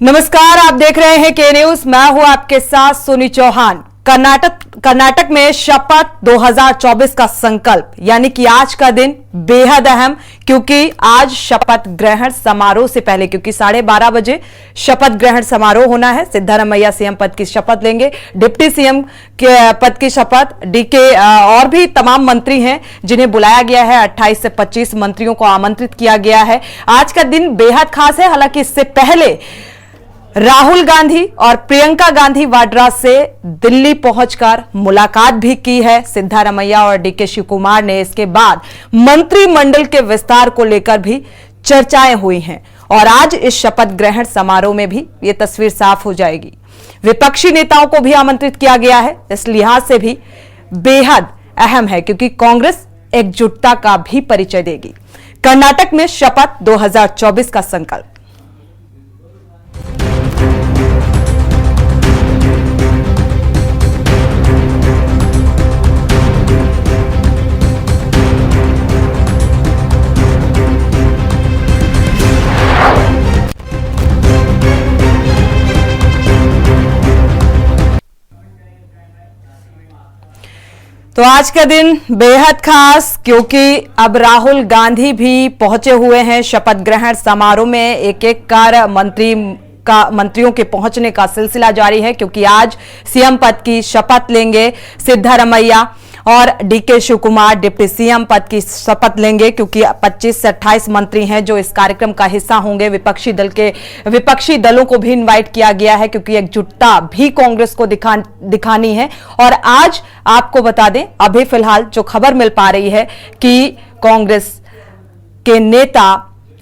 नमस्कार, आप देख रहे हैं के न्यूज। मैं हूं आपके साथ सोनी चौहान। कर्नाटक में शपथ 2024 का संकल्प यानी कि आज का दिन बेहद अहम, क्योंकि आज शपथ ग्रहण समारोह से पहले, क्योंकि 12:30 बजे शपथ ग्रहण समारोह होना है। सिद्धारमैया सीएम पद की शपथ लेंगे, डिप्टी सीएम के पद की शपथ, डीके और भी तमाम मंत्री हैं जिन्हें बुलाया गया है। 28 से 25 मंत्रियों को आमंत्रित किया गया है। आज का दिन बेहद खास है। हालांकि इससे पहले राहुल गांधी और प्रियंका गांधी वाड्रा से दिल्ली पहुंचकर मुलाकात भी की है सिद्धारमैया और डीके शिव कुमार ने। इसके बाद मंत्रिमंडल के विस्तार को लेकर भी चर्चाएं हुई हैं और आज इस शपथ ग्रहण समारोह में भी ये तस्वीर साफ हो जाएगी। विपक्षी नेताओं को भी आमंत्रित किया गया है। इस लिहाज से भी बेहद अहम है, क्योंकि कांग्रेस एकजुटता का भी परिचय देगी। कर्नाटक में शपथ 2024 का संकल्प। तो आज का दिन बेहद खास, क्योंकि अब राहुल गांधी भी पहुंचे हुए हैं शपथ ग्रहण समारोह में। एक एक कर मंत्रियों के पहुंचने का सिलसिला जारी है, क्योंकि आज सीएम पद की शपथ लेंगे सिद्धारमैया और D K Shiv Kumar deputy CM पद की शपथ लेंगे, क्योंकि 25 से 28 मंत्री हैं जो इस कार्यक्रम का हिस्सा होंगे। विपक्षी दलों को भी इनवाइट किया गया है, क्योंकि एकजुटता भी कांग्रेस को दिखानी है। और आज आपको बता दें, अभी फिलहाल जो खबर मिल पा रही है कि कांग्रेस के नेता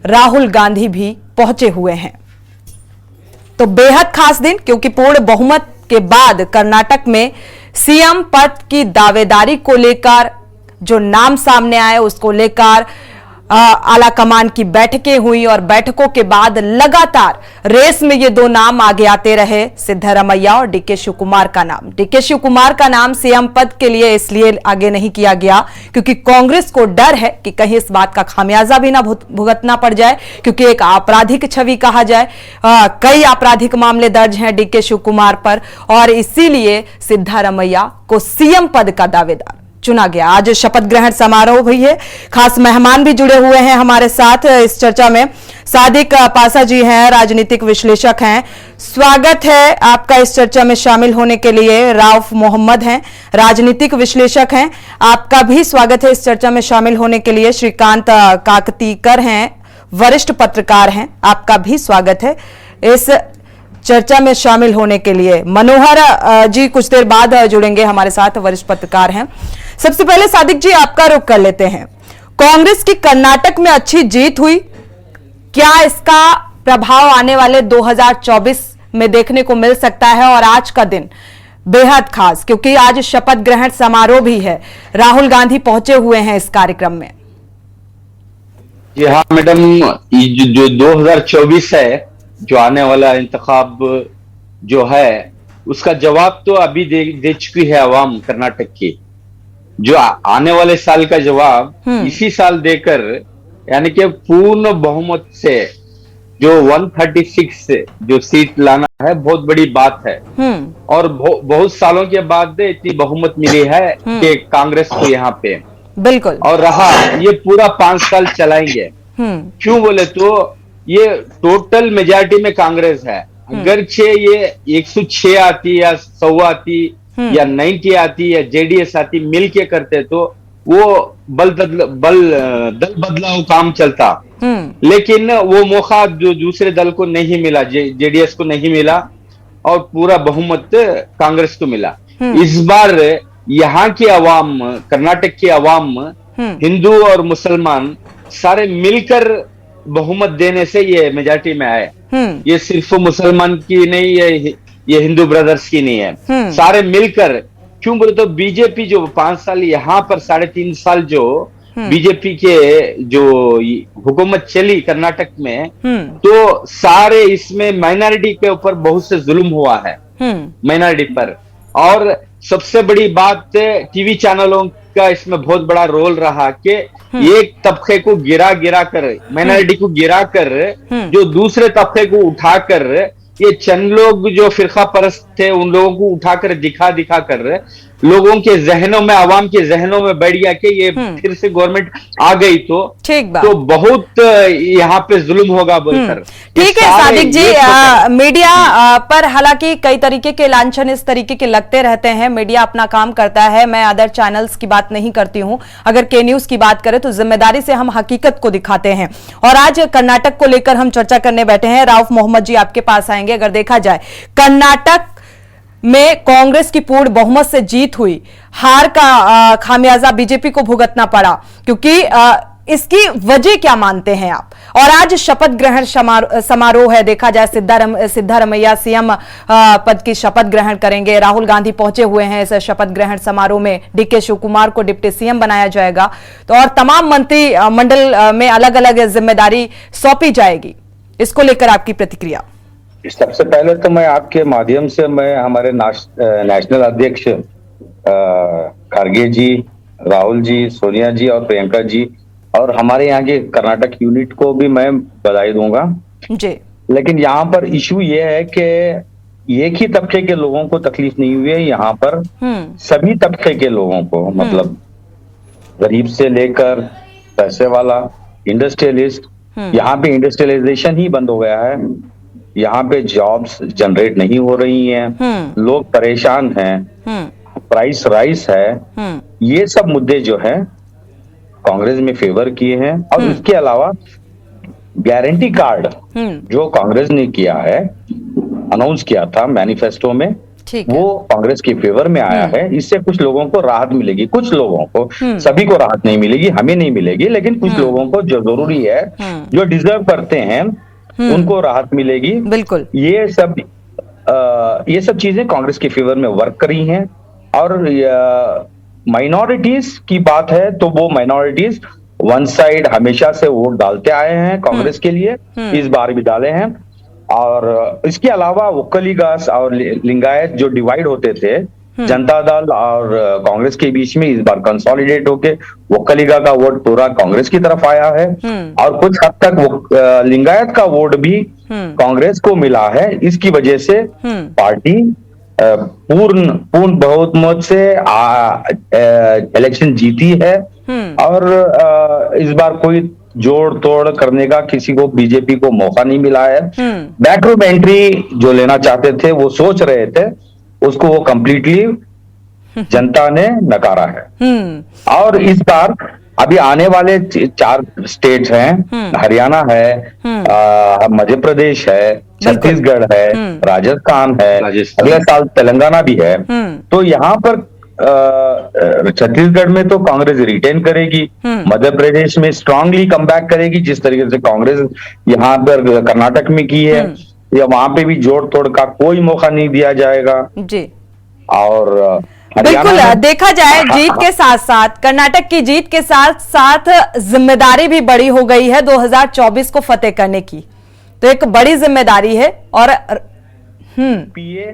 राहुल गांधी भी पहुंचे हुए हैं। तो बेहद खास दिन, क्योंकि पूर्ण बहुमत के बाद कर्नाटक में सीएम पद की दावेदारी को लेकर जो नाम सामने आए, उसको लेकर आला कमान की बैठकें हुई और बैठकों के बाद लगातार रेस में ये दो नाम आगे आते रहे, सिद्धारमैया और डीके शिव कुमार का नाम। डीके शिव कुमार का नाम सीएम पद के लिए इसलिए आगे नहीं किया गया क्योंकि कांग्रेस को डर है कि कहीं इस बात का खामियाजा भी ना भुगतना पड़ जाए, क्योंकि एक आपराधिक छवि कहा जाए। कई आपराधिक मामले दर्ज हैं डीके शिव कुमार पर, और इसीलिए सिद्धारमैया को सीएम पद का दावेदार चुना गया। आज शपथ ग्रहण समारोह भी है। खास मेहमान भी जुड़े हुए हैं हमारे साथ इस चर्चा में। सादिक पासा जी हैं, राजनीतिक विश्लेषक हैं। स्वागत है आपका इस चर्चा में शामिल होने के लिए। राउफ मोहम्मद हैं, राजनीतिक विश्लेषक हैं, आपका भी स्वागत है इस चर्चा में शामिल होने के लिए। श्रीकांत काकतीकर हैं, वरिष्ठ पत्रकार हैं, आपका भी स्वागत है इस चर्चा में शामिल होने के लिए। मनोहर जी कुछ देर बाद जुड़ेंगे हमारे साथ, वरिष्ठ पत्रकार हैं। सबसे पहले सादिक जी, आपका रुख कर लेते हैं। कांग्रेस की कर्नाटक में अच्छी जीत हुई, क्या इसका प्रभाव आने वाले 2024 में देखने को मिल सकता है? और आज का दिन बेहद खास, क्योंकि आज शपथ ग्रहण समारोह भी है, राहुल गांधी पहुंचे हुए हैं इस कार्यक्रम में। जी हाँ मैडम, जो 2024 है, जो आने वाला इंतखाब जो है, उसका जवाब तो अभी दे चुकी है आवाम कर्नाटक की। जो आने वाले साल का जवाब इसी साल देकर, यानी कि पूर्ण बहुमत से जो 136 जो सीट लाना है, बहुत बड़ी बात है। और बहुत सालों के बाद इतनी बहुमत मिली है कि कांग्रेस को यहाँ पे बिल्कुल, और रहा ये पूरा 5 साल चलाएंगे। क्यों बोले तो ये टोटल मेजॉरिटी में कांग्रेस है। अगर ये 106 आती या 100 आती या 90 आती या जेडीएस आती, मिलके करते तो वो दल बदलाव काम चलता। लेकिन वो मौका जो दूसरे दल को नहीं मिला, जेडीएस को नहीं मिला, और पूरा बहुमत कांग्रेस को मिला। इस बार यहाँ की आवाम, कर्नाटक की आवाम, हिंदू और मुसलमान सारे मिलकर बहुमत देने से ये मेजॉरिटी में आए। ये सिर्फ मुसलमान की नहीं है, ये हिंदू ब्रदर्स की नहीं है, सारे मिलकर। क्यों बोले तो बीजेपी जो 5 साल यहाँ पर 3.5 साल जो बीजेपी के जो हुकूमत चली कर्नाटक में, तो सारे इसमें माइनॉरिटी के ऊपर बहुत से जुल्म हुआ है, माइनॉरिटी पर। और सबसे बड़ी बात टीवी चैनलों का इसमें बहुत बड़ा रोल रहा कि एक तबके को गिरा कर, माइनॉरिटी को गिरा कर, जो दूसरे तबके को उठाकर ये चंद लोग जो फिरका परस्त थे उन लोगों को उठाकर दिखा दिखा कर रहे, लोगों के जहनों में, आवाम के जहनों में बैठ गया कि ये फिर से गवर्नमेंट आ गई ठीक बात, तो बहुत यहाँ पे जुल्म होगा बोलकर। ठीक है सादिक जी, मीडिया पर हालांकि कई तरीके के लांछन इस तरीके के लगते रहते हैं। मीडिया अपना काम करता है, मैं अदर चैनल्स की बात नहीं करती हूं। अगर के न्यूज की बात करें तो जिम्मेदारी से हम हकीकत को दिखाते हैं। और आज कर्नाटक को लेकर हम चर्चा करने बैठे हैं। राउफ मोहम्मद जी आपके पास आएंगे। अगर देखा जाए कर्नाटक में कांग्रेस की पूर्ण बहुमत से जीत हुई, हार का खामियाजा बीजेपी को भुगतना पड़ा, क्योंकि इसकी वजह क्या मानते हैं आप? और आज शपथ ग्रहण समारोह है, देखा जाए सिद्धारमैया सीएम पद की शपथ ग्रहण करेंगे। राहुल गांधी पहुंचे हुए हैं इस शपथ ग्रहण समारोह में। डीके शिव कुमार को डिप्टी सीएम बनाया जाएगा, तो और तमाम मंत्री मंडल में अलग अलग जिम्मेदारी सौंपी जाएगी। इसको लेकर आपकी प्रतिक्रिया? सबसे पहले तो मैं आपके माध्यम से मैं हमारे नेशनल अध्यक्ष खड़गे जी, राहुल जी, सोनिया जी और प्रियंका जी और हमारे यहाँ के कर्नाटक यूनिट को भी मैं बधाई दूंगा जी। लेकिन यहाँ पर इशू ये है कि एक ही तबके के लोगों को तकलीफ नहीं हुई है, यहाँ पर सभी तबके के लोगों को, मतलब गरीब से लेकर पैसे वाला, इंडस्ट्रियलिस्ट, यहाँ पे इंडस्ट्रियलाइजेशन ही बंद हो गया है, यहाँ पे जॉब्स जनरेट नहीं हो रही हैं, लोग परेशान हैं, प्राइस राइस है, ये सब मुद्दे जो है कांग्रेस में फेवर किए हैं। और इसके अलावा गारंटी कार्ड जो कांग्रेस ने किया है, अनाउंस किया था मैनिफेस्टो में, वो कांग्रेस के फेवर में आया है। इससे कुछ लोगों को राहत मिलेगी, कुछ लोगों को, सभी को राहत नहीं मिलेगी, हमें नहीं मिलेगी, लेकिन कुछ लोगों को जो जरूरी है, जो डिजर्व करते हैं, उनको राहत मिलेगी। बिल्कुल, ये सब चीजें कांग्रेस के फेवर में वर्क करी हैं। और माइनॉरिटीज की बात है तो वो माइनॉरिटीज वन साइड हमेशा से वोट डालते आए हैं कांग्रेस के लिए, इस बार भी डाले हैं। और इसके अलावा वोक्कलिगास और लिंगायत जो डिवाइड होते थे जनता दल और कांग्रेस के बीच में, इस बार कंसोलिडेट होके वोक्कलिगा का वोट पूरा कांग्रेस की तरफ आया है। और कुछ हद तक लिंगायत का वोट भी कांग्रेस को मिला है। इसकी वजह से पार्टी पूर्ण बहुमत से इलेक्शन जीती है। और इस बार कोई जोड़ तोड़ करने का किसी को, बीजेपी को मौका नहीं मिला है। बैकरूम एंट्री जो लेना चाहते थे, वो सोच रहे थे, उसको वो कंप्लीटली जनता ने नकारा है। और इस बार अभी आने वाले 4 स्टेट हैं, हरियाणा है, मध्य प्रदेश है, छत्तीसगढ़ है, राजस्थान है, अगले साल तेलंगाना भी है। तो यहाँ पर छत्तीसगढ़ में तो कांग्रेस रिटेन करेगी, मध्य प्रदेश में स्ट्रांगली कमबैक करेगी, जिस तरीके से कांग्रेस यहाँ पर कर्नाटक में की है, या वहां पे भी जोड़ तोड़ का कोई मौका नहीं दिया जाएगा जी। और बिल्कुल, देखा जाए जीत के साथ साथ, कर्नाटक की जीत के साथ साथ जिम्मेदारी भी बड़ी हो गई है 2024 को फतेह करने की, तो एक बड़ी जिम्मेदारी है। और पीए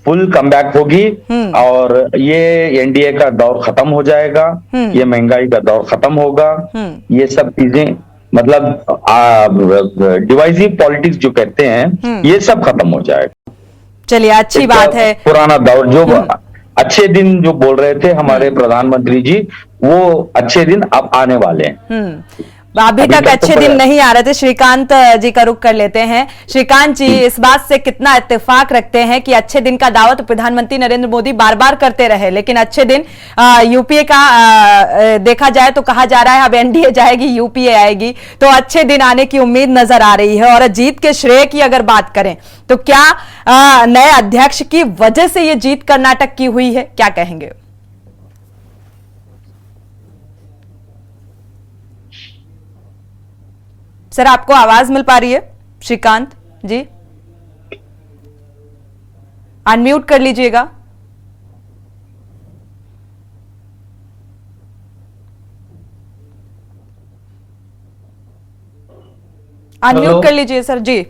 फुल कमबैक होगी और ये एनडीए का दौर खत्म हो जाएगा, ये महंगाई का दौर खत्म होगा, ये सब चीजें, मतलब डिवाइसिव पॉलिटिक्स जो कहते हैं, ये सब खत्म हो जाएगा। चलिए, अच्छी बात है। पुराना दौर जो अच्छे दिन जो बोल रहे थे हमारे प्रधानमंत्री जी, वो अच्छे दिन अब आने वाले हैं। अभी तक अच्छे दिन नहीं आ रहे थे। श्रीकांत जी का रुख कर लेते हैं। श्रीकांत जी, इस बात से कितना इत्तेफाक रखते हैं कि अच्छे दिन का दावा तो प्रधानमंत्री नरेंद्र मोदी बार बार करते रहे, लेकिन अच्छे दिन यूपीए का देखा जाए तो कहा जा रहा है अब एनडीए जाएगी, यूपीए आएगी, तो अच्छे दिन आने की उम्मीद नजर आ रही है। और जीत के श्रेय की अगर बात करें तो क्या नए अध्यक्ष की वजह से ये जीत कर्नाटक की हुई है, क्या कहेंगे? सर, आपको आवाज मिल पा रही है? श्रीकांत जी, अनम्यूट कर लीजिएगा। अनम्यूट कर लीजिए सर जी।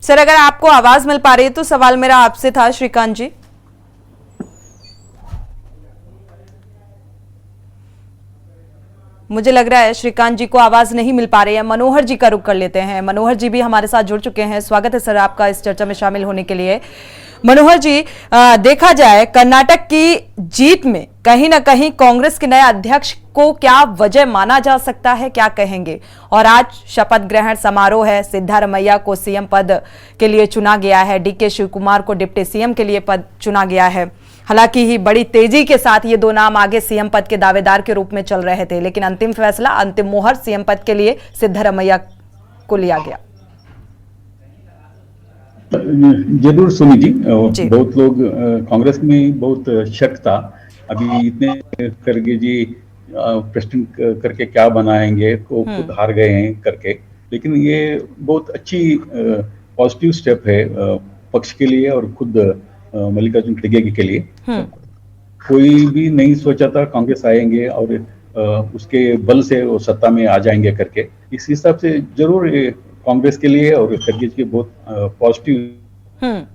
सर, अगर आपको आवाज मिल पा रही है तो सवाल मेरा आपसे था श्रीकांत जी। मुझे लग रहा है श्रीकांत जी को आवाज नहीं मिल पा रही है। मनोहर जी का रुख कर लेते हैं। मनोहर जी भी हमारे साथ जुड़ चुके हैं। स्वागत है सर आपका इस चर्चा में शामिल होने के लिए। मनोहर जी, देखा जाए कर्नाटक की जीत में कहीं ना कहीं कांग्रेस के नए अध्यक्ष को क्या वजह माना जा सकता है, क्या कहेंगे? और आज शपथ ग्रहण समारोह है, सिद्धारमैया को सीएम पद के लिए चुना गया है, डीके शिव कुमार को डिप्टी सीएम के लिए पद चुना गया है। हालांकि ही बड़ी तेजी के साथ ये दो नाम आगे सीएम पद के दावेदार के रूप में चल रहे थे, लेकिन अंतिम फैसला, अंतिम मोहर सीएम पद के लिए सिद्धारमैया को लिया गया। जरूर सुनी जी, बहुत लोग कांग्रेस में बहुत शक था, अभी इतने करके जी प्रश्न करके क्या बनाएंगे, को खुद हार गए हैं करके। लेकिन ये बहुत अच्छी पॉजिटिव स्टेप है पक्ष के लिए और खुद मल्लिकार्जुन खड़गे के लिए। कोई भी नहीं सोचा था कांग्रेस आएंगे और उसके बल से वो सत्ता में आ जाएंगे करके। इस हिसाब से जरूर कांग्रेस के लिए और खड़गे की बहुत पॉजिटिव।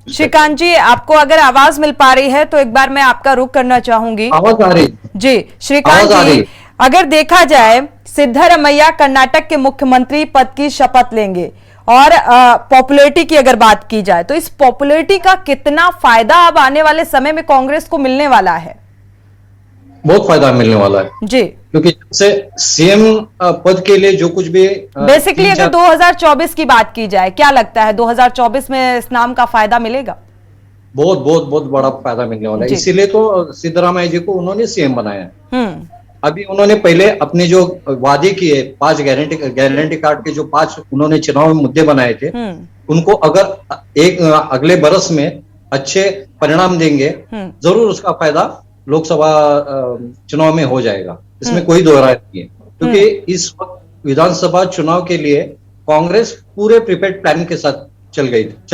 श्रीकांत जी, आपको अगर आवाज मिल पा रही है तो एक बार मैं आपका रुख करना चाहूंगी। आवाज आ रही जी श्रीकांत जी, अगर देखा जाए सिद्धारमैया कर्नाटक के मुख्यमंत्री पद की शपथ लेंगे और पॉपुलैरिटी की अगर बात की जाए तो इस पॉपुलैरिटी का कितना फायदा अब आने वाले समय में कांग्रेस को मिलने वाला है? बहुत फायदा मिलने वाला है जी, क्योंकि जैसे सीएम पद के लिए जो कुछ भी बेसिकली अगर 2024 की बात की जाए, क्या लगता है 2024 में इस नाम का फायदा मिलेगा? बहुत बहुत बहुत बड़ा फायदा मिलने वाला है। इसीलिए तो सिद्धरामैया जी को उन्होंने सीएम बनाया है। अभी उन्होंने पहले अपने जो वादे किए 5 गारंटी कार्ड के जो 5 उन्होंने चुनाव में मुद्दे बनाए थे, उनको अगर एक अगले बरस में अच्छे परिणाम देंगे, जरूर उसका फायदा लोकसभा चुनाव में हो जाएगा। इसमें कोई दो राय नहीं है, क्योंकि इस वक्त विधानसभा चुनाव के लिए कांग्रेस पूरे प्रिपेयर्ड प्लान के साथ चल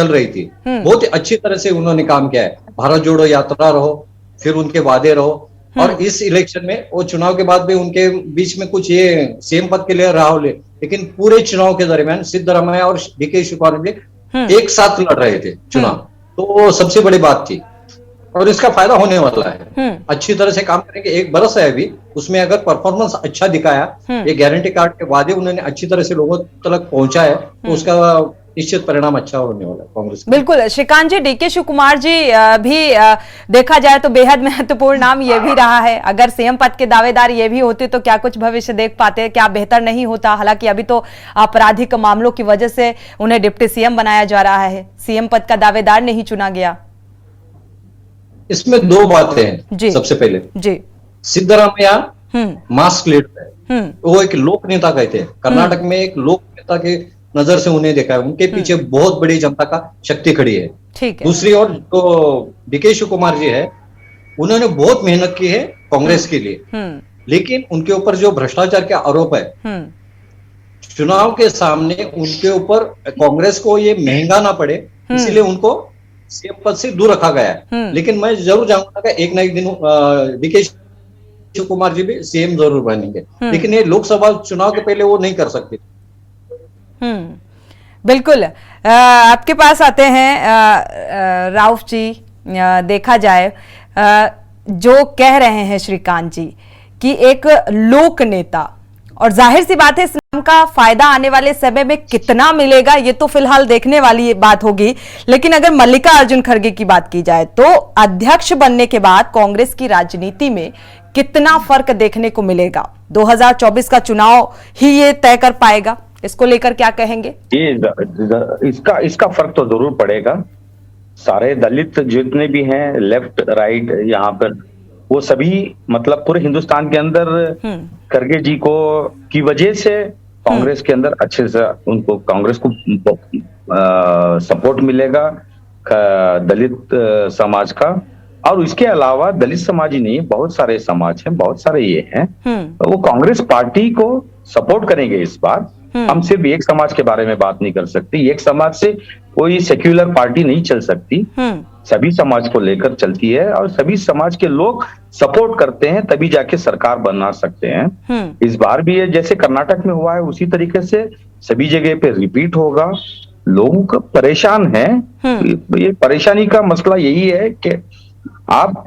रही थी। बहुत ही अच्छी तरह से उन्होंने काम किया है। भारत जोड़ो यात्रा रहो, फिर उनके वादे रहो, और इस इलेक्शन में वो चुनाव के बाद भी उनके बीच में कुछ ये सीएम पद के लिए राहुल, लेकिन पूरे चुनाव के दरमियान सिद्धरामैया और डीके शिव कुमार भी एक साथ लड़ रहे थे चुनाव, तो वो सबसे बड़ी बात थी और इसका फायदा होने वाला है। अच्छी तरह से काम करेंगे। 1 बरस है अभी, उसमें अगर परफॉर्मेंस अच्छा दिखाया, ये गारंटी कार्ड के वादे उन्होंने अच्छी तरह से लोगों तक पहुंचाया, तो उसका निश्चित परिणाम अच्छा होने वाला है कांग्रेस। बिल्कुल श्रीकांत जी, डीके शिव कुमार जी भी देखा जाए तो बेहद महत्वपूर्ण नाम ये भी रहा है। अगर सीएम पद के दावेदार ये भी होते तो क्या कुछ भविष्य देख पाते, क्या बेहतर नहीं होता? हालांकि अभी तो आपराधिक मामलों की वजह से उन्हें डिप्टी सीएम बनाया जा रहा है, सीएम पद का दावेदार नहीं चुना गया। इसमें 2 बातें हैं। सबसे पहले जी, सिद्धरामैया मास लीडर है, वो एक लोक नेता कहते हैं। कर्नाटक में एक लोक नेता के नजर से उन्हें देखा है, उनके पीछे बहुत बड़ी जनता का शक्ति खड़ी है। ठीक है। दूसरी ओर जो डीके शिव कुमार जी है, उन्होंने बहुत मेहनत की है कांग्रेस के लिए, लेकिन उनके ऊपर जो भ्रष्टाचार के आरोप है, चुनाव के सामने उनके ऊपर कांग्रेस को ये महंगा ना पड़े, इसीलिए उनको सीएम पद से दूर रखा गया है। लेकिन मैं जरूर चाहूंगा कि एक ना एक दिन डीके शिव कुमार जी भी सीएम जरूर बनेंगे, लेकिन ये लोकसभा चुनाव के पहले वो नहीं कर सकते। बिल्कुल। आपके पास आते हैं राउफ जी। देखा जाए जो कह रहे हैं श्रीकांत जी कि एक लोक नेता, और जाहिर सी बात है इस नाम का फायदा आने वाले समय में कितना मिलेगा ये तो फिलहाल देखने वाली बात होगी। लेकिन अगर मल्लिकार्जुन खड़गे की बात की जाए तो अध्यक्ष बनने के बाद कांग्रेस की राजनीति में कितना फर्क देखने को मिलेगा? 2024 का चुनाव ही ये तय कर पाएगा। इसको लेकर क्या कहेंगे? ये इसका फर्क तो जरूर पड़ेगा। सारे दलित जितने भी हैं, लेफ्ट राइट यहाँ पर, वो सभी मतलब पूरे हिंदुस्तान के अंदर खड़गे जी को की वजह से कांग्रेस के अंदर अच्छे से उनको कांग्रेस को सपोर्ट मिलेगा दलित समाज का। और इसके अलावा दलित समाज ही नहीं, बहुत सारे समाज हैं, बहुत सारे ये हैं, तो वो कांग्रेस पार्टी को सपोर्ट करेंगे इस बार। हम सिर्फ एक समाज के बारे में बात नहीं कर सकते। एक समाज से कोई सेक्युलर पार्टी नहीं चल सकती, सभी समाज को लेकर चलती है और सभी समाज के लोग सपोर्ट करते हैं, तभी जाके सरकार बना सकते हैं। इस बार भी ये जैसे कर्नाटक में हुआ है उसी तरीके से सभी जगह पे रिपीट होगा। लोगों का परेशान है, ये परेशानी का मसला यही है कि आप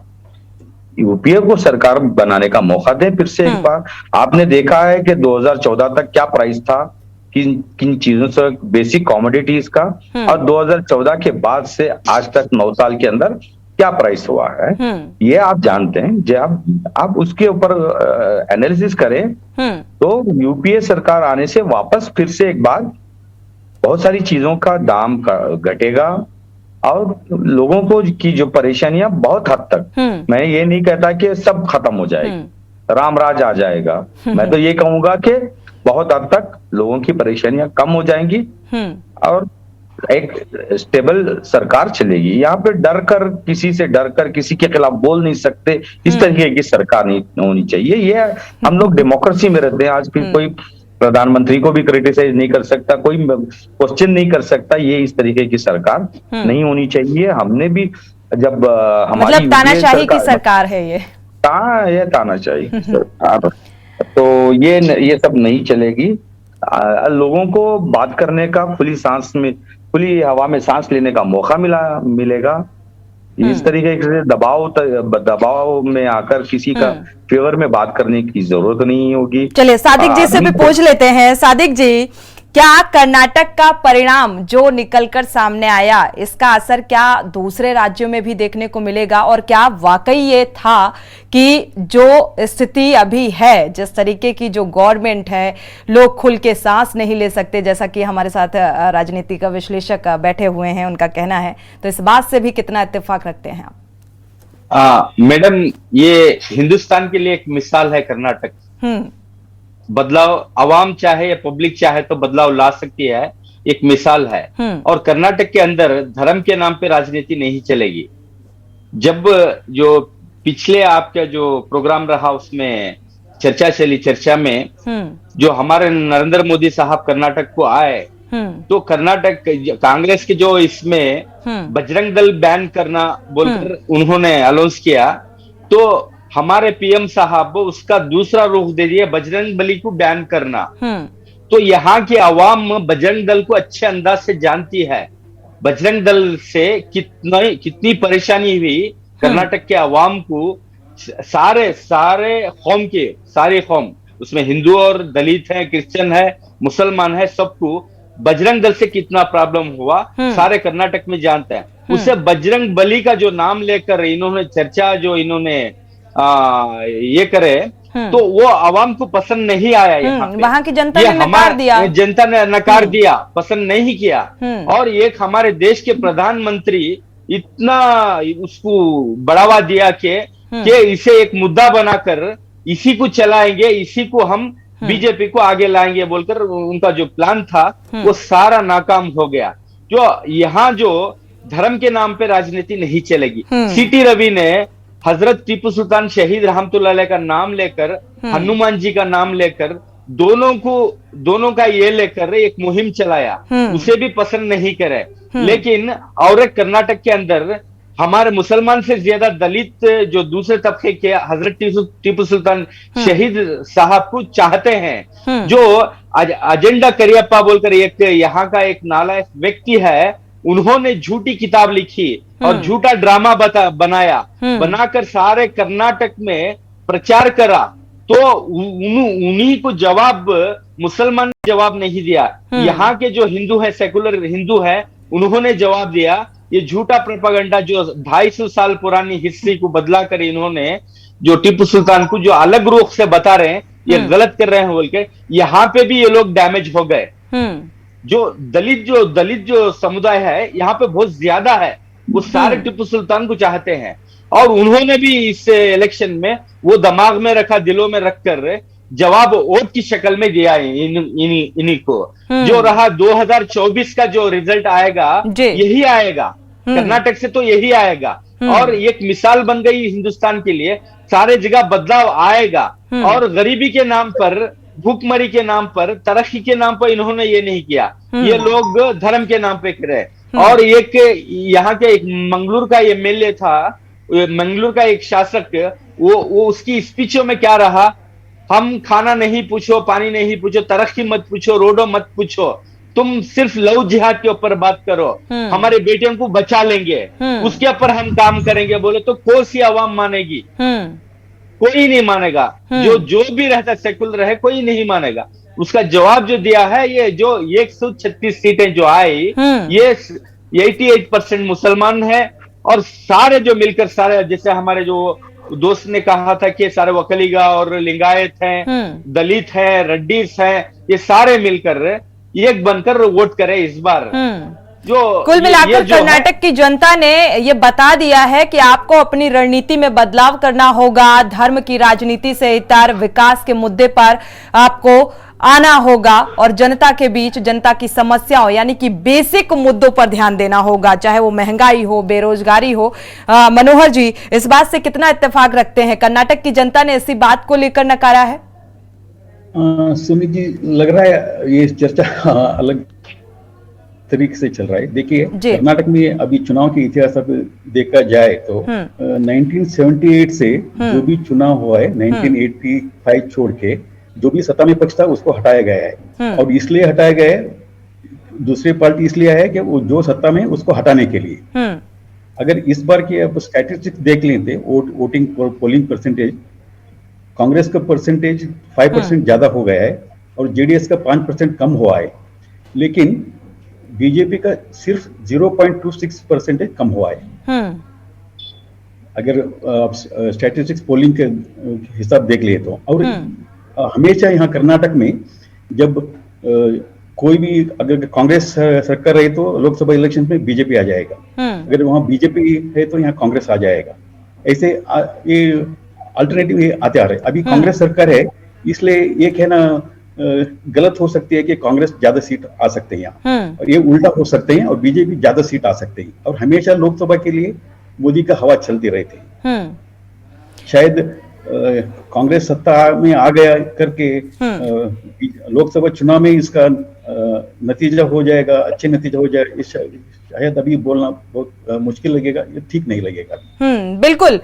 यूपीए को सरकार बनाने का मौका दें फिर से एक बार। आपने देखा है कि 2014 तक क्या प्राइस था किन किन चीजों से, बेसिक कमोडिटीज का, और 2014 के बाद से आज तक 9 साल के अंदर क्या प्राइस हुआ है, ये आप जानते हैं। जब आप उसके ऊपर एनालिसिस करें तो यूपीए सरकार आने से वापस फिर से एक बार बहुत सारी चीजों का दाम घटेगा और लोगों को की जो परेशानियां बहुत हद तक, मैं ये नहीं कहता कि सब खत्म हो जाएगी, राम राज आ जाएगा, मैं तो ये कहूंगा कि बहुत हद तक लोगों की परेशानियां कम हो जाएंगी और एक स्टेबल सरकार चलेगी। यहाँ पे डर कर किसी के खिलाफ बोल नहीं सकते, इस तरीके की सरकार नहीं होनी चाहिए। ये हम लोग डेमोक्रेसी में रहते हैं, आज भी कोई प्रधानमंत्री को भी क्रिटिसाइज नहीं कर सकता, कोई क्वेश्चन नहीं कर सकता, ये इस तरीके की सरकार नहीं होनी चाहिए। हमने भी जब हमारी मतलब तानाशाही की सरकार है ये, तानाशाही सरकार, तो ये सब नहीं चलेगी। लोगों को बात करने का, खुली हवा में सांस लेने का मौका मिलेगा। इस तरीके से दबाव में आकर किसी का फेवर में बात करने की जरूरत नहीं होगी। चलिए सादिक जी से भी पूछ लेते हैं। सादिक जी, क्या कर्नाटक का परिणाम जो निकलकर सामने आया, इसका असर क्या दूसरे राज्यों में भी देखने को मिलेगा, और क्या वाकई ये था कि जो स्थिति अभी है, जिस तरीके की जो गवर्नमेंट है, लोग खुल के सांस नहीं ले सकते, जैसा कि हमारे साथ राजनीति का विश्लेषक बैठे हुए हैं, उनका कहना है, तो इस बात से भी कितना इत्तेफाक रखते हैं आप? मैडम, ये हिंदुस्तान के लिए एक मिसाल है कर्नाटक। बदलाव आवाम चाहे या पब्लिक चाहे तो बदलाव ला सकती है, एक मिसाल है। और कर्नाटक के अंदर धर्म के नाम पे राजनीति नहीं चलेगी। जब जो पिछले आपका जो प्रोग्राम रहा उसमें चर्चा चली, चर्चा में जो हमारे नरेंद्र मोदी साहब कर्नाटक को आए, तो कर्नाटक कांग्रेस के जो इसमें बजरंग दल बैन करना बोलकर उन्होंने अनाउंस किया, तो हमारे पीएम साहब उसका दूसरा रुख दे दिया, बजरंग बली को बैन करना। तो यहाँ की आवाम बजरंग दल को अच्छे अंदाज से जानती है। बजरंग दल से कितनी परेशानी हुई कर्नाटक के आवाम को, सारे कौम उसमें हिंदू और दलित है, क्रिश्चियन है, मुसलमान है, सबको बजरंग दल से कितना प्रॉब्लम हुआ सारे कर्नाटक में जानते हैं। उसे बजरंग बली का जो नाम लेकर इन्होंने चर्चा जो इन्होंने ये करे, तो वो आवाम को पसंद नहीं आया। यहाँ वहां की जनता ने नकार दिया, जनता ने नकार दिया, पसंद नहीं किया। और एक हमारे देश के प्रधानमंत्री इतना उसको बढ़ावा दिया कि इसे एक मुद्दा बनाकर इसी को चलाएंगे, इसी को हम बीजेपी को आगे लाएंगे बोलकर उनका जो प्लान था वो सारा नाकाम हो गया। जो यहाँ जो धर्म के नाम पे राजनीति नहीं चलेगी। सीटी रवि ने हजरत टीपू सुल्तान शहीद रहमतुल्लाह का नाम लेकर, हनुमान जी का नाम लेकर, दोनों का ये लेकर एक मुहिम चलाया, उसे भी पसंद नहीं करे। लेकिन और कर्नाटक के अंदर हमारे मुसलमान से ज्यादा दलित जो दूसरे तबके के हजरत टीपू सुल्तान शहीद साहब को चाहते हैं। जो अजेंडा करियप्पा बोलकर एक यहाँ का एक नालायक व्यक्ति है, उन्होंने झूठी किताब लिखी और झूठा ड्रामा बनाकर सारे कर्नाटक में प्रचार करा, तो उन्हीं को जवाब मुसलमान ने जवाब नहीं दिया। यहाँ के जो हिंदू है, सेकुलर हिंदू है, उन्होंने जवाब दिया। ये झूठा प्रोपेगेंडा जो 250 साल पुरानी हिस्ट्री को बदला कर इन्होंने जो टीपू सुल्तान को जो अलग रूप से बता रहे हैं, ये गलत कर रहे हैं बोल के, यहाँ पे भी ये लोग डैमेज हो गए। जो दलित जो समुदाय है यहाँ पे बहुत ज्यादा है, वो सारे टीपू सुल्तान को चाहते हैं। और उन्होंने भी इस इलेक्शन में वो दिमाग में रखा, दिलों में रखकर जवाब वोट की शक्ल में दिया इन्हीं को। जो रहा 2024 का जो रिजल्ट आएगा, यही आएगा कर्नाटक से, तो यही आएगा। और एक मिसाल बन गई हिंदुस्तान के लिए, सारे जगह बदलाव आएगा। और गरीबी के नाम पर, भूखमरी के नाम पर, तरक्की के नाम पर इन्होंने ये नहीं किया, ये लोग धर्म के नाम पे करे। और एक यहाँ के एक मंगलूर का एमएलए था, मंगलूर का एक शासक, वो उसकी स्पीचों में क्या रहा, हम खाना नहीं पूछो, पानी नहीं पूछो, तरक्की मत पूछो, रोडो मत पूछो, तुम सिर्फ लव जिहाद के ऊपर बात करो, हमारे बेटियों को बचा लेंगे, उसके ऊपर हम काम करेंगे बोले तो कौन सी आवाम मानेगी? कोई नहीं मानेगा। जो भी रहता सेकुलर रहे कोई नहीं मानेगा। उसका जवाब जो दिया है, ये जो 136 सीटें जो आई, ये 88% मुसलमान है, और सारे जो मिलकर सारे, जैसे हमारे जो दोस्त ने कहा था कि सारे वकलीगा और लिंगायत हैं, दलित हैं, रेड्डीज हैं, ये सारे मिलकर एक बनकर वोट करे इस बार। जो कुल मिलाकर कर्नाटक की जनता ने ये बता दिया है कि आपको अपनी रणनीति में बदलाव करना होगा, धर्म की राजनीति से इतर विकास के मुद्दे पर आपको आना होगा और जनता के बीच जनता की समस्याओं यानी कि बेसिक मुद्दों पर ध्यान देना होगा, चाहे वो महंगाई हो, बेरोजगारी हो। मनोहर जी, इस बात से कितना इत्तेफाक रखते हैं? कर्नाटक की जनता ने इसी बात को लेकर नकारा है? सुमित जी, लग रहा है ये चर्चा अलग तरीके से चल रहा है। देखिए, कर्नाटक में अभी चुनाव के इतिहास अब देखा जाए तो 1978 से जो भी चुनाव हुआ है, 1985 छोड़ के जो भी सत्ता में पक्ष था उसको हटाया गया है। और इसलिए हटाया गया है, दूसरी पार्टी इसलिए है कि वो जो सत्ता में उसको हटाने के लिए। अगर इस बार की आप स्टैटिस्टिक्स देख लेते, वोटिंग पोलिंग परसेंटेज, कांग्रेस का परसेंटेज 5% ज्यादा हो गया है और जेडीएस का 5% कम हुआ है, लेकिन बीजेपी का सिर्फ 0.26% कम हुआ है। अगर आप स्टैटिस्टिक्स पोलिंग के हिसाब देख लिए तो। और हमेशा यहाँ कर्नाटक में जब कोई भी, अगर कांग्रेस सरकार रही तो लोकसभा इलेक्शन में बीजेपी आ जाएगा, अगर वहां बीजेपी है तो यहाँ कांग्रेस आ जाएगा। ऐसे ये अल्टरनेटिव आते आ रहे। अभी कांग्रेस सरकार है, इसलिए ये कहना गलत हो सकती है कि कांग्रेस ज्यादा सीट आ सकते हैं यहाँ, और ये उल्टा हो सकते हैं और बीजेपी ज्यादा सीट आ सकते हैं। और हमेशा लोकसभा के लिए मोदी का हवा चलती रहती है। शायद कांग्रेस सत्ता में आ गया करके लोकसभा चुनाव में इसका नतीजा हो जाएगा, अच्छे नतीजा हो जाएगा, शायद अभी बोलना बहुत मुश्किल लगेगा, ये ठीक नहीं लगेगा। बिल्कुल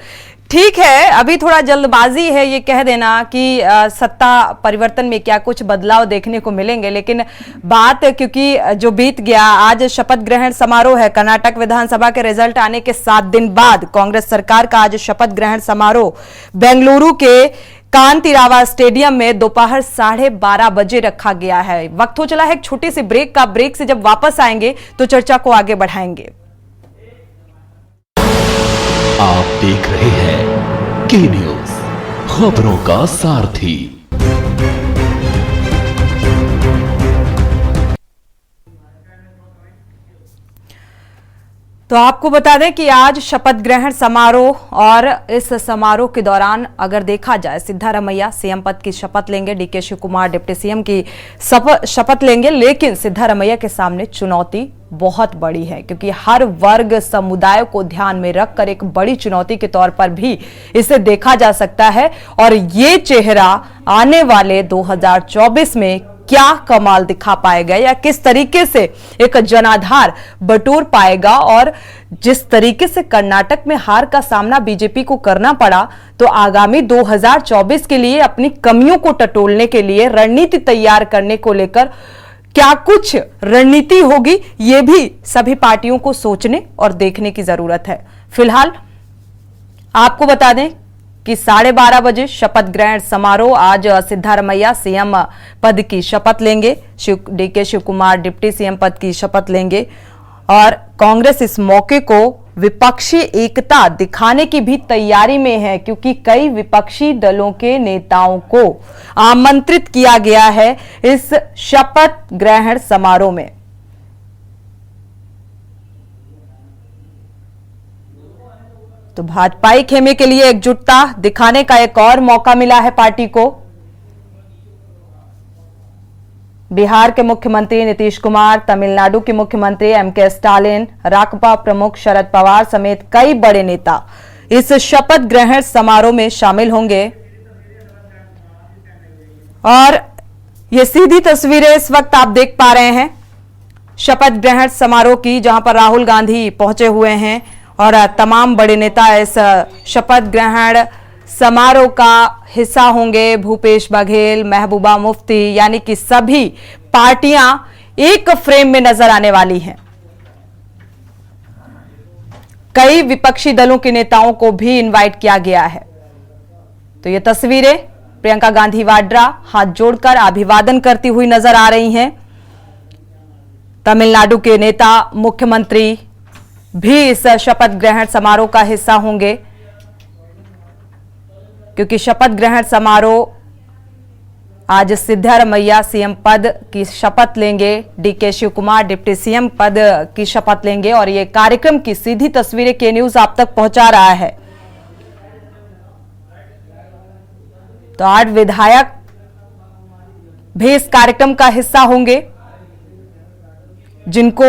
ठीक है, अभी थोड़ा जल्दबाजी है ये कह देना कि सत्ता परिवर्तन में क्या कुछ बदलाव देखने को मिलेंगे, लेकिन बात क्योंकि जो बीत गया, आज शपथ ग्रहण समारोह है। कर्नाटक विधानसभा के रिजल्ट आने के 7 दिन बाद कांग्रेस सरकार का आज शपथ ग्रहण समारोह बेंगलुरु के कांतिरावा स्टेडियम में दोपहर 12:30 बजे रखा गया है। वक्त हो चला है एक छोटी सी ब्रेक का। ब्रेक से जब वापस आएंगे तो चर्चा को आगे बढ़ाएंगे। आप देख रहे हैं के न्यूज, खबरों का सारथी। तो आपको बता दें कि आज शपथ ग्रहण समारोह, और इस समारोह के दौरान अगर देखा जाए, सिद्धारमैया सीएम पद की शपथ लेंगे, D K Shiv Kumar deputy CM की शपथ लेंगे। लेकिन सिद्धारमैया के सामने चुनौती बहुत बड़ी है, क्योंकि हर वर्ग समुदाय को ध्यान में रखकर एक बड़ी चुनौती के तौर पर भी इसे देखा जा सकता है। और ये चेहरा आने वाले 2024 में क्या कमाल दिखा पाएगा या किस तरीके से एक जनाधार बटोर पाएगा। और जिस तरीके से कर्नाटक में हार का सामना बीजेपी को करना पड़ा, तो आगामी 2024 के लिए अपनी कमियों को टटोलने के लिए रणनीति तैयार करने को लेकर क्या कुछ रणनीति होगी, ये भी सभी पार्टियों को सोचने और देखने की जरूरत है। फिलहाल आपको बता दें कि 12:30 बजे शपथ ग्रहण समारोह, आज सिद्धारमैया सीएम पद की शपथ लेंगे, D K Shiv Kumar deputy CM पद की शपथ लेंगे। और कांग्रेस इस मौके को विपक्षी एकता दिखाने की भी तैयारी में है, क्योंकि कई विपक्षी दलों के नेताओं को आमंत्रित किया गया है इस शपथ ग्रहण समारोह में। तो भाजपाई खेमे के लिए एकजुटता दिखाने का एक और मौका मिला है पार्टी को। बिहार के मुख्यमंत्री नीतीश कुमार, तमिलनाडु के मुख्यमंत्री एमके स्टालिन, राकपा प्रमुख शरद पवार समेत कई बड़े नेता इस शपथ ग्रहण समारोह में शामिल होंगे। और ये सीधी तस्वीरें इस वक्त आप देख पा रहे हैं शपथ ग्रहण समारोह की, जहां पर राहुल गांधी पहुंचे हुए हैं और तमाम बड़े नेता इस शपथ ग्रहण समारोह का हिस्सा होंगे। भूपेश बघेल, महबूबा मुफ्ती, यानी कि सभी पार्टियां एक फ्रेम में नजर आने वाली हैं। कई विपक्षी दलों के नेताओं को भी इनवाइट किया गया है। तो ये तस्वीरें प्रियंका गांधी वाड्रा हाथ जोड़कर अभिवादन करती हुई नजर आ रही हैं। तमिलनाडु के नेता मुख्यमंत्री भी इस शपथ ग्रहण समारोह का हिस्सा होंगे, क्योंकि शपथ ग्रहण समारोह आज सिद्धारमैया सीएम पद की शपथ लेंगे, D K Shiv Kumar deputy CM पद की शपथ लेंगे और ये कार्यक्रम की सीधी तस्वीरें के न्यूज आप तक पहुंचा रहा है। तो 8 विधायक भी इस कार्यक्रम का हिस्सा होंगे, जिनको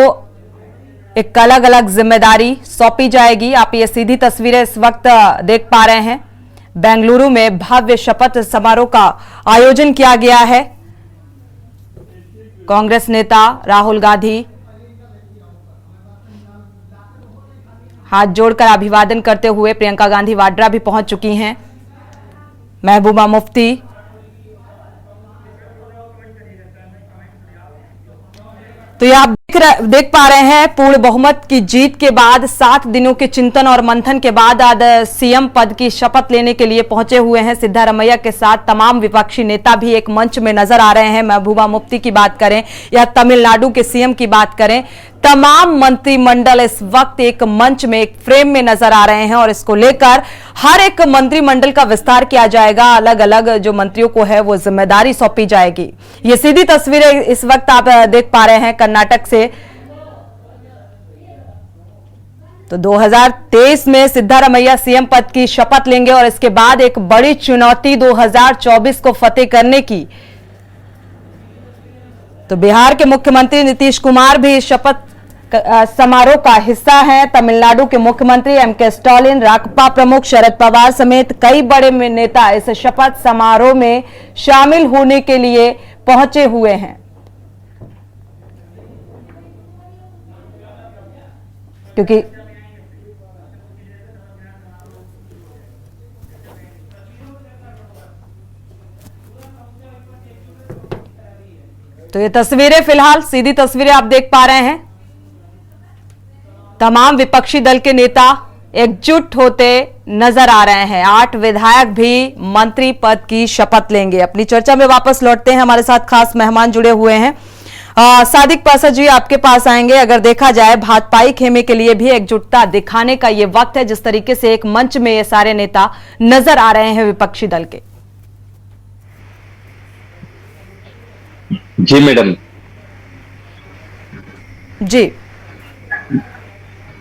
एक अलग अलग जिम्मेदारी सौंपी जाएगी। आप ये सीधी तस्वीरें इस वक्त देख पा रहे हैं। बेंगलुरु में भव्य शपथ समारोह का आयोजन किया गया है। कांग्रेस नेता राहुल गांधी हाथ जोड़कर अभिवादन करते हुए, प्रियंका गांधी वाड्रा भी पहुंच चुकी हैं, महबूबा मुफ्ती, तो ये आप देख पा रहे हैं। पूर्ण बहुमत की जीत के बाद 7 दिनों के चिंतन और मंथन के बाद आज सीएम पद की शपथ लेने के लिए पहुंचे हुए हैं सिद्धारमैया के साथ तमाम विपक्षी नेता भी एक मंच में नजर आ रहे हैं। महबूबा मुफ्ती की बात करें या तमिलनाडु के सीएम की बात करें, तमाम मंत्रिमंडल इस वक्त एक मंच में, एक फ्रेम में नजर आ रहे हैं और इसको लेकर हर एक मंत्रिमंडल का विस्तार किया जाएगा। अलग अलग जो मंत्रियों को है वो जिम्मेदारी सौंपी जाएगी। ये सीधी तस्वीरें इस वक्त आप देख पा रहे हैं कर्नाटक से। तो 2023 में सिद्धारमैया सीएम पद की शपथ लेंगे और इसके बाद एक बड़ी चुनौती 2024 को फतेह करने की। तो बिहार के मुख्यमंत्री नीतीश कुमार भी शपथ समारोह का हिस्सा है। तमिलनाडु के मुख्यमंत्री एमके स्टालिन, राकपा प्रमुख शरद पवार समेत कई बड़े नेता इस शपथ समारोह में शामिल होने के लिए पहुंचे हुए हैं। क्योंकि तो ये तस्वीरें, फिलहाल सीधी तस्वीरें आप देख पा रहे हैं। तमाम विपक्षी दल के नेता एकजुट होते नजर आ रहे हैं। 8 विधायक भी मंत्री पद की शपथ लेंगे। अपनी चर्चा में वापस लौटते हैं, हमारे साथ खास मेहमान जुड़े हुए हैं। सादिक पासा जी, आपके पास आएंगे। अगर देखा जाए भाजपाई खेमे के लिए भी एकजुटता दिखाने का ये वक्त है, जिस तरीके से एक मंच में ये सारे नेता नजर आ रहे हैं विपक्षी दल के। जी मैडम जी,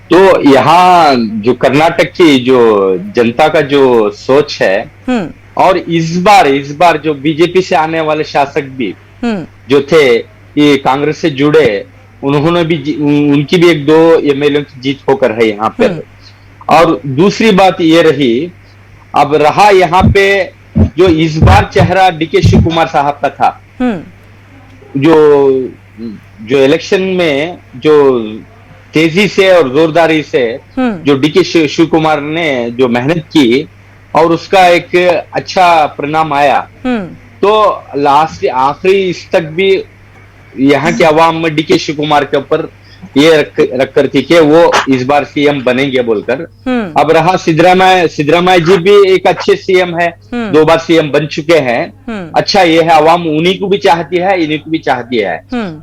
तो यहाँ जो कर्नाटक की जो जनता का जो सोच है और इस बार जो बीजेपी से आने वाले शासक भी जो थे, ये कांग्रेस से जुड़े, उन्होंने भी उनकी भी 1-2 एमएलए की जीत होकर है यहाँ पे। और दूसरी बात ये रही, अब रहा यहाँ पे जो इस बार चेहरा डीके शिव कुमार साहब का था, जो इलेक्शन में जो तेजी से और जोरदारी से जो डीके शिव कुमार ने जो मेहनत की और उसका एक अच्छा परिणाम आया, तो लास्ट आखिरी इस तक भी यहाँ के अवाम में डीके शिव कुमार के ऊपर ये रख कर थी कि वो इस बार सीएम बनेंगे बोलकर। अब रहा सिद्धरामैया जी भी एक अच्छे सीएम है, 2 बार सीएम बन चुके हैं। अच्छा ये है, अवाम उन्हीं को भी चाहती है, इन्हीं को भी चाहती है।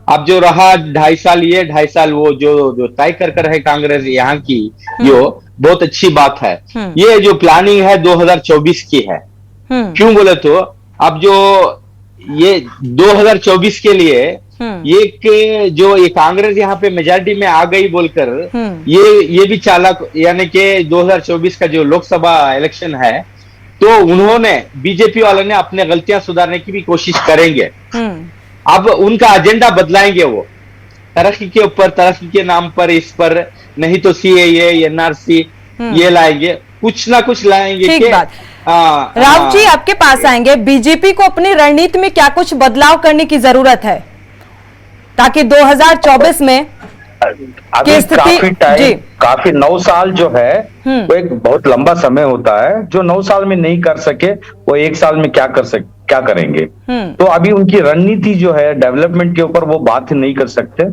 अब जो रहा 2.5 साल, ये 2.5 साल वो जो तय कर है कांग्रेस यहाँ की, जो बहुत अच्छी बात है। ये जो प्लानिंग है 2024 की है। क्यों बोले तो अब जो ये 2024 के लिए एक जो ये कांग्रेस यहाँ पे मेजॉरिटी में आ गई बोलकर ये भी चालाक, यानी कि 2024 का जो लोकसभा इलेक्शन है, तो उन्होंने बीजेपी वालों ने अपने गलतियां सुधारने की भी कोशिश करेंगे। अब उनका एजेंडा बदलाएंगे, वो तरक्की के ऊपर, तरक्की के नाम पर, इस पर नहीं तो सीएए, एनआरसी ये लाएंगे, कुछ ना कुछ लाएंगे। ठीक बात। राव जी, आपके पास आएंगे। बीजेपी को अपनी रणनीति में क्या कुछ बदलाव करने की जरूरत है ताकि 2024 में अभी काफी टाइम, काफी 9 साल जो है वो एक बहुत लंबा समय होता है। जो 9 साल में नहीं कर सके वो 1 साल में क्या क्या करेंगे। तो अभी उनकी रणनीति जो है डेवलपमेंट के ऊपर वो बात नहीं कर सकते।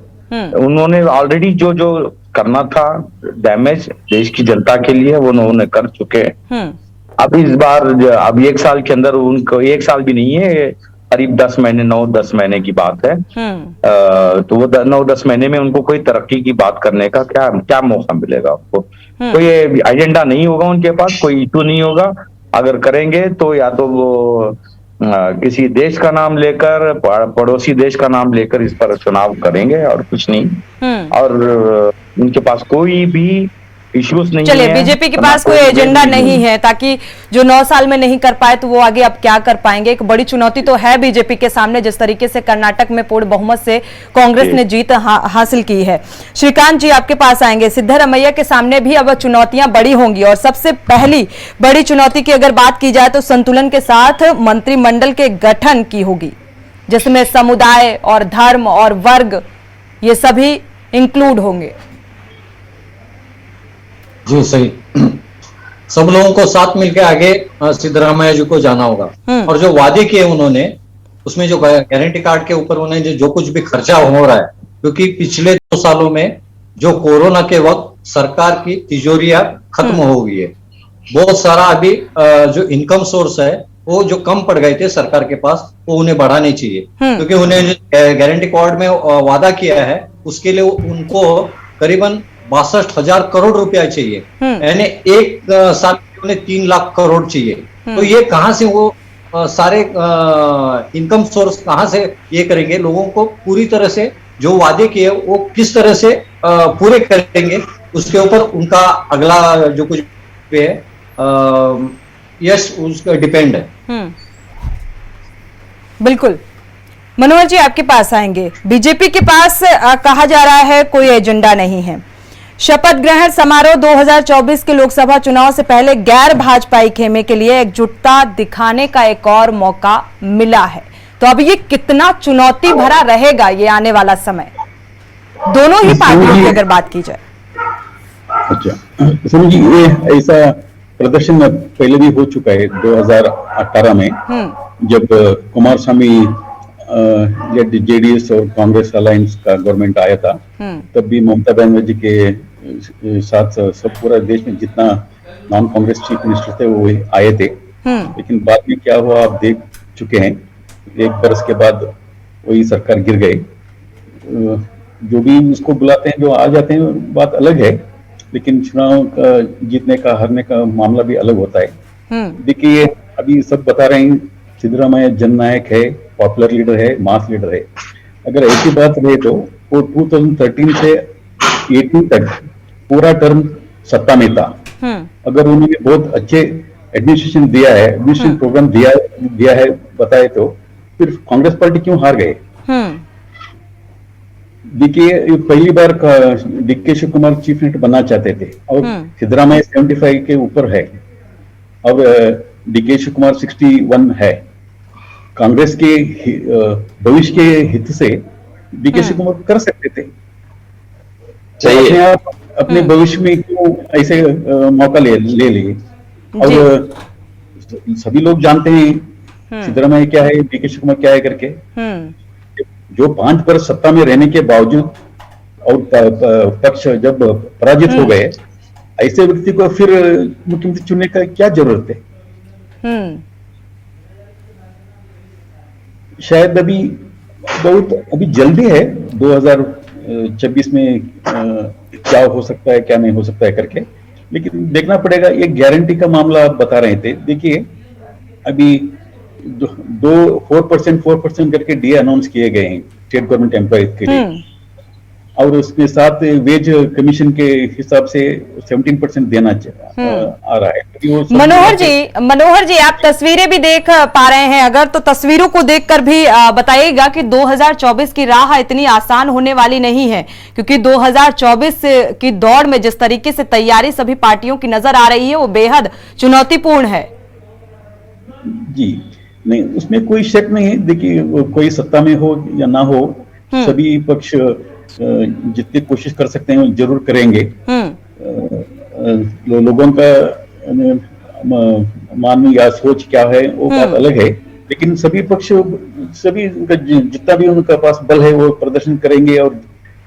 उन्होंने ऑलरेडी जो जो करना था डैमेज देश की जनता के लिए वो उन्होंने कर चुके हैं। अब इस बार अब 1 साल के अंदर उनको 1 साल भी नहीं है, करीब 10 महीने 9-10 महीने की बात है। तो वो 9-10 महीने में उनको कोई तरक्की की बात करने का क्या क्या मौका मिलेगा आपको। कोई एजेंडा नहीं होगा उनके पास, कोई इशू नहीं होगा। अगर करेंगे तो या तो वो किसी देश का नाम लेकर, पड़ोसी देश का नाम लेकर इस पर चुनाव करेंगे और कुछ नहीं। और उनके पास कोई भी इश्यूज नहीं है। चलिए, बीजेपी के पास कोई एजेंडा नहीं है, ताकि जो 9 साल में नहीं कर पाए तो वो आगे अब क्या कर पाएंगे। एक बड़ी चुनौती तो है बीजेपी के सामने, जिस तरीके से कर्नाटक में पूर्ण बहुमत से कांग्रेस ने जीत हासिल की है। श्रीकांत जी आपके पास आएंगे। सिद्धरामैया के सामने भी अब चुनौतियां बड़ी होंगी, और सबसे पहली बड़ी चुनौती की अगर बात की जाए तो संतुलन के साथ मंत्रिमंडल के गठन की होगी, जिसमें समुदाय और धर्म और वर्ग ये सभी इंक्लूड होंगे। जी सही। सब लोगों को साथ मिलकर आगे सिद्धरामैया जी को जाना होगा। और जो वादे किए उन्होंने, उसमें जो गारंटी कार्ड के ऊपर उन्हें जो कुछ भी खर्चा हो रहा है, क्योंकि पिछले 2 सालों में जो कोरोना के वक्त सरकार की तिजोरियां खत्म हो गई है। बहुत सारा अभी जो इनकम सोर्स है वो जो कम पड़ गए थे सरकार के पास, वो उन्हें बढ़ाने चाहिए। क्योंकि उन्हें गारंटी कार्ड में वादा किया है, उसके लिए उनको करीबन 62,000 करोड़ रुपया चाहिए। यानी एक साल में उन्हें 3 लाख करोड़ चाहिए। तो ये कहां से वो सारे इनकम सोर्स कहां से ये करेंगे? लोगों को पूरी तरह से जो वादे किए वो किस तरह से पूरे करेंगे, उसके ऊपर उनका अगला जो कुछ है यस उसका डिपेंड है। बिल्कुल। मनोहर जी आपके पास आएंगे। बीजेपी के पास कहा जा रहा है कोई एजेंडा नहीं है। शपथ ग्रहण समारोह 2024 के लोकसभा चुनाव से पहले गैर भाजपाई खेमे के लिए एकजुटता दिखाने का एक और मौका मिला है। तो अब ये कितना चुनौती भरा रहेगा ये आने वाला समय, दोनों ही पार्टियों की अगर बात की जाए। अच्छा सुनो जी, ये ऐसा प्रदर्शन पहले भी हो चुका है 2018 में, जब कुमार स्वामी जेडीएस और कांग्रेस अलायंस का गवर्नमेंट आया था, तब भी ममता बनर्जी के साथ सब पूरा देश में जितना नॉन कांग्रेस चीफ मिनिस्टर थे वो आए थे। लेकिन बाद में क्या हुआ आप देख चुके हैं, 1 बरस के बाद वही सरकार गिर गई। जो भी उसको बुलाते हैं जो आ जाते हैं बात अलग है, लेकिन चुनाव का जीतने का हारने का मामला भी अलग होता है। देखिए अभी सब बता रहे हैं सिद्धरामैया जननायक है, पॉपुलर लीडर है, मास लीडर है। अगर ऐसी बात रहे तो वो 2013 से 18 तक पूरा टर्म सत्ता में था। अगर उन्होंने बहुत अच्छे एडमिनिस्ट्रेशन दिया है, एडमिनिस्ट्रेशन प्रोग्राम दिया है बताए, तो फिर कांग्रेस पार्टी क्यों हार गए? देखिए पहली बार डीके शिव कुमार चीफ मिनिस्टर बनना चाहते थे और सिद्धरामैया 75 के ऊपर है और डीके शिव कुमार 61 है। कांग्रेस के भविष्य के हित से डीके शिव कुमार कर सकते थे। अपने आप अपने भविष्य में क्यों ऐसे मौका ले लिए? और सभी लोग जानते हैं सिद्धरामैया क्या है, डीके शिव कुमार क्या है करके। जो 5 वर्ष सत्ता में रहने के बावजूद और पक्ष जब पराजित हो गए, ऐसे व्यक्ति को फिर मुख्यमंत्री चुनने का क्या जरूरत है? शायद अभी जल्दी है 2026 में क्या हो सकता है क्या नहीं हो सकता है करके, लेकिन देखना पड़ेगा। ये गारंटी का मामला आप बता रहे थे, देखिए अभी 4% करके डीए अनाउंस किए गए हैं स्टेट गवर्नमेंट एम्प्लॉय के लिए, और उसके साथ वेज कमीशन के हिसाब से 17% देना आ रहा है। मनोहर जी आप तस्वीरें भी देख पा रहे हैं, अगर तो तस्वीरों को देखकर भी बताइएगा कि 2024 की राह इतनी आसान होने वाली नहीं है, क्योंकि 2024 की दौड़ में जिस तरीके से तैयारी सभी पार्टियों की नजर आ रही है वो बेहद चुनौतीपूर्ण है। जी नहीं, उसमें कोई शक नहीं है। देखिए कोई सत्ता में हो या ना हो, सभी पक्ष जितनी कोशिश कर सकते हैं जरूर करेंगे। लोगों का मान या सोच क्या है वो बात अलग है, लेकिन सभी पक्ष, सभी जितना भी उनका पास बल है वो प्रदर्शन करेंगे और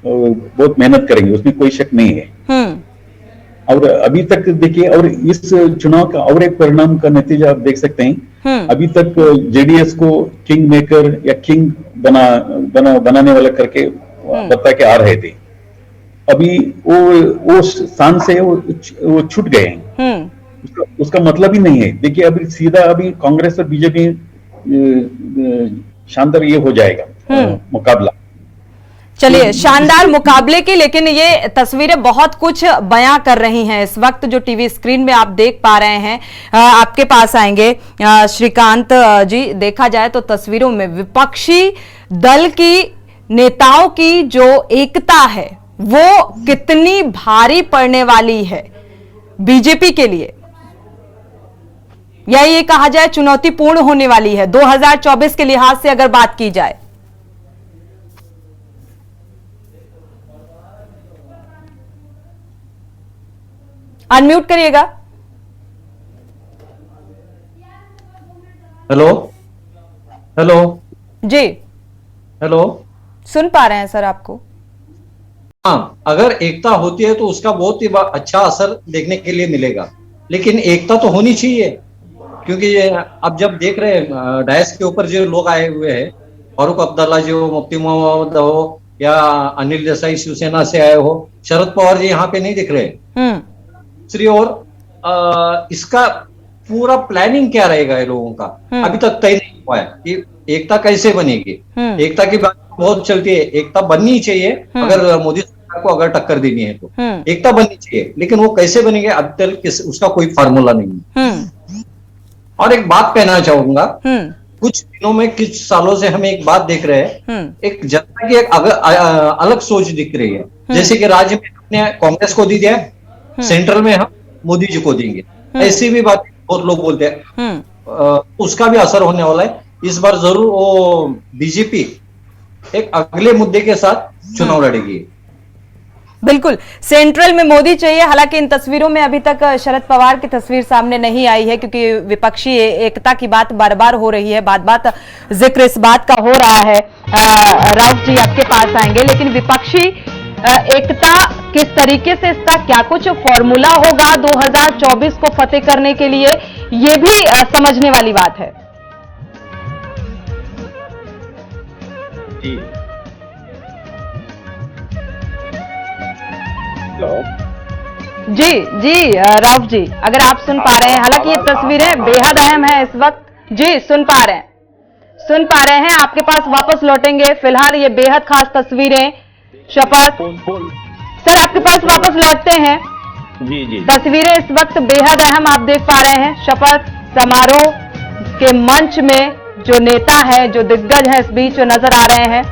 बहुत मेहनत करेंगे, उसमें कोई शक नहीं है। और अभी तक देखिए, और इस चुनाव का और एक परिणाम का नतीजा आप देख सकते हैं। अभी तक जेडीएस को किंग मेकर या किंग बनाने वाला करके बता के आ रहे थे, अभी वो स्थान से वो छूट गए हैं। उसका मतलब ही नहीं है। देखिए अभी सीधा अभी कांग्रेस और बीजेपी शानदार ये हो जाएगा मुकाबला। चलिए, शानदार मुकाबले की, लेकिन ये तस्वीरें बहुत कुछ बयां कर रही हैं। इस वक्त जो टीवी स्क्रीन में आप देख पा रहे हैं, आपके पास आएंगे श्रीकांत जी। देखा जाए तो तस्वीरों में विपक्षी दल की नेताओं की जो एकता है वो कितनी भारी पड़ने वाली है बीजेपी के लिए, या ये कहा जाए चुनौतीपूर्ण होने वाली है 2024 के लिहाज से अगर बात की जाए। अनम्यूट करिएगा। हेलो हेलो जी, हेलो, सुन पा रहे हैं सर आपको। हाँ, अगर एकता होती है तो उसका बहुत ही अच्छा असर देखने के लिए मिलेगा, लेकिन एकता तो होनी चाहिए, क्योंकि अब जब देख रहे हैं डायस के ऊपर जो लोग आए हुए हैं, फारूक अब्दुल्ला जी हो, मुफ्ती मोहम्मद हो, या अनिल देसाई शिवसेना से आए हो, शरद पवार जी यहाँ पे नहीं दिख रहे। दूसरी ओर इसका पूरा प्लानिंग क्या रहेगा ये लोगों का, अभी तक तय नहीं हुआ है कि एकता कैसे बनेगी। एकता की बात बहुत चलती है, एकता बननी चाहिए, अगर मोदी सरकार को अगर टक्कर देनी है तो एकता बननी चाहिए, लेकिन वो कैसे बनेंगे अभी तक उसका कोई फार्मूला नहीं है। और एक बात कहना चाहूंगा, कुछ दिनों में, कुछ सालों से हम एक बात देख रहे हैं, एक जनता की एक अलग सोच दिख रही है। जैसे कि राज्य में हमने कांग्रेस को दी दिया, सेंट्रल में हम मोदी जी को देंगे, ऐसी भी बात बहुत लोग बोलते हैं। उसका भी असर होने वाला है। इस बार जरूर वो बीजेपी एक अगले मुद्दे के साथ चुनाव लड़ेगी। बिल्कुल, सेंट्रल में मोदी चाहिए। हालांकि इन तस्वीरों में अभी तक शरद पवार की तस्वीर सामने नहीं आई है, क्योंकि विपक्षी एकता की बात बार बार हो रही है, बात बात जिक्र इस बात का हो रहा है। राउत जी आपके पास आएंगे, लेकिन विपक्षी एकता किस तरीके से, इसका क्या कुछ फॉर्मूला होगा 2024 को फतेह करने के लिए, ये भी समझने वाली बात है। जी जी राउत जी, अगर आप सुन पा रहे हैं, हालांकि ये तस्वीरें बेहद अहम है इस वक्त। जी सुन पा रहे हैं, आपके पास वापस लौटेंगे। फिलहाल ये बेहद खास तस्वीरें, शपथ सर आपके पास वापस लौटते हैं। जी तस्वीरें इस वक्त बेहद अहम आप देख पा रहे हैं। शपथ समारोह के मंच में जो नेता है, जो दिग्गज है, इस बीच नजर आ रहे हैं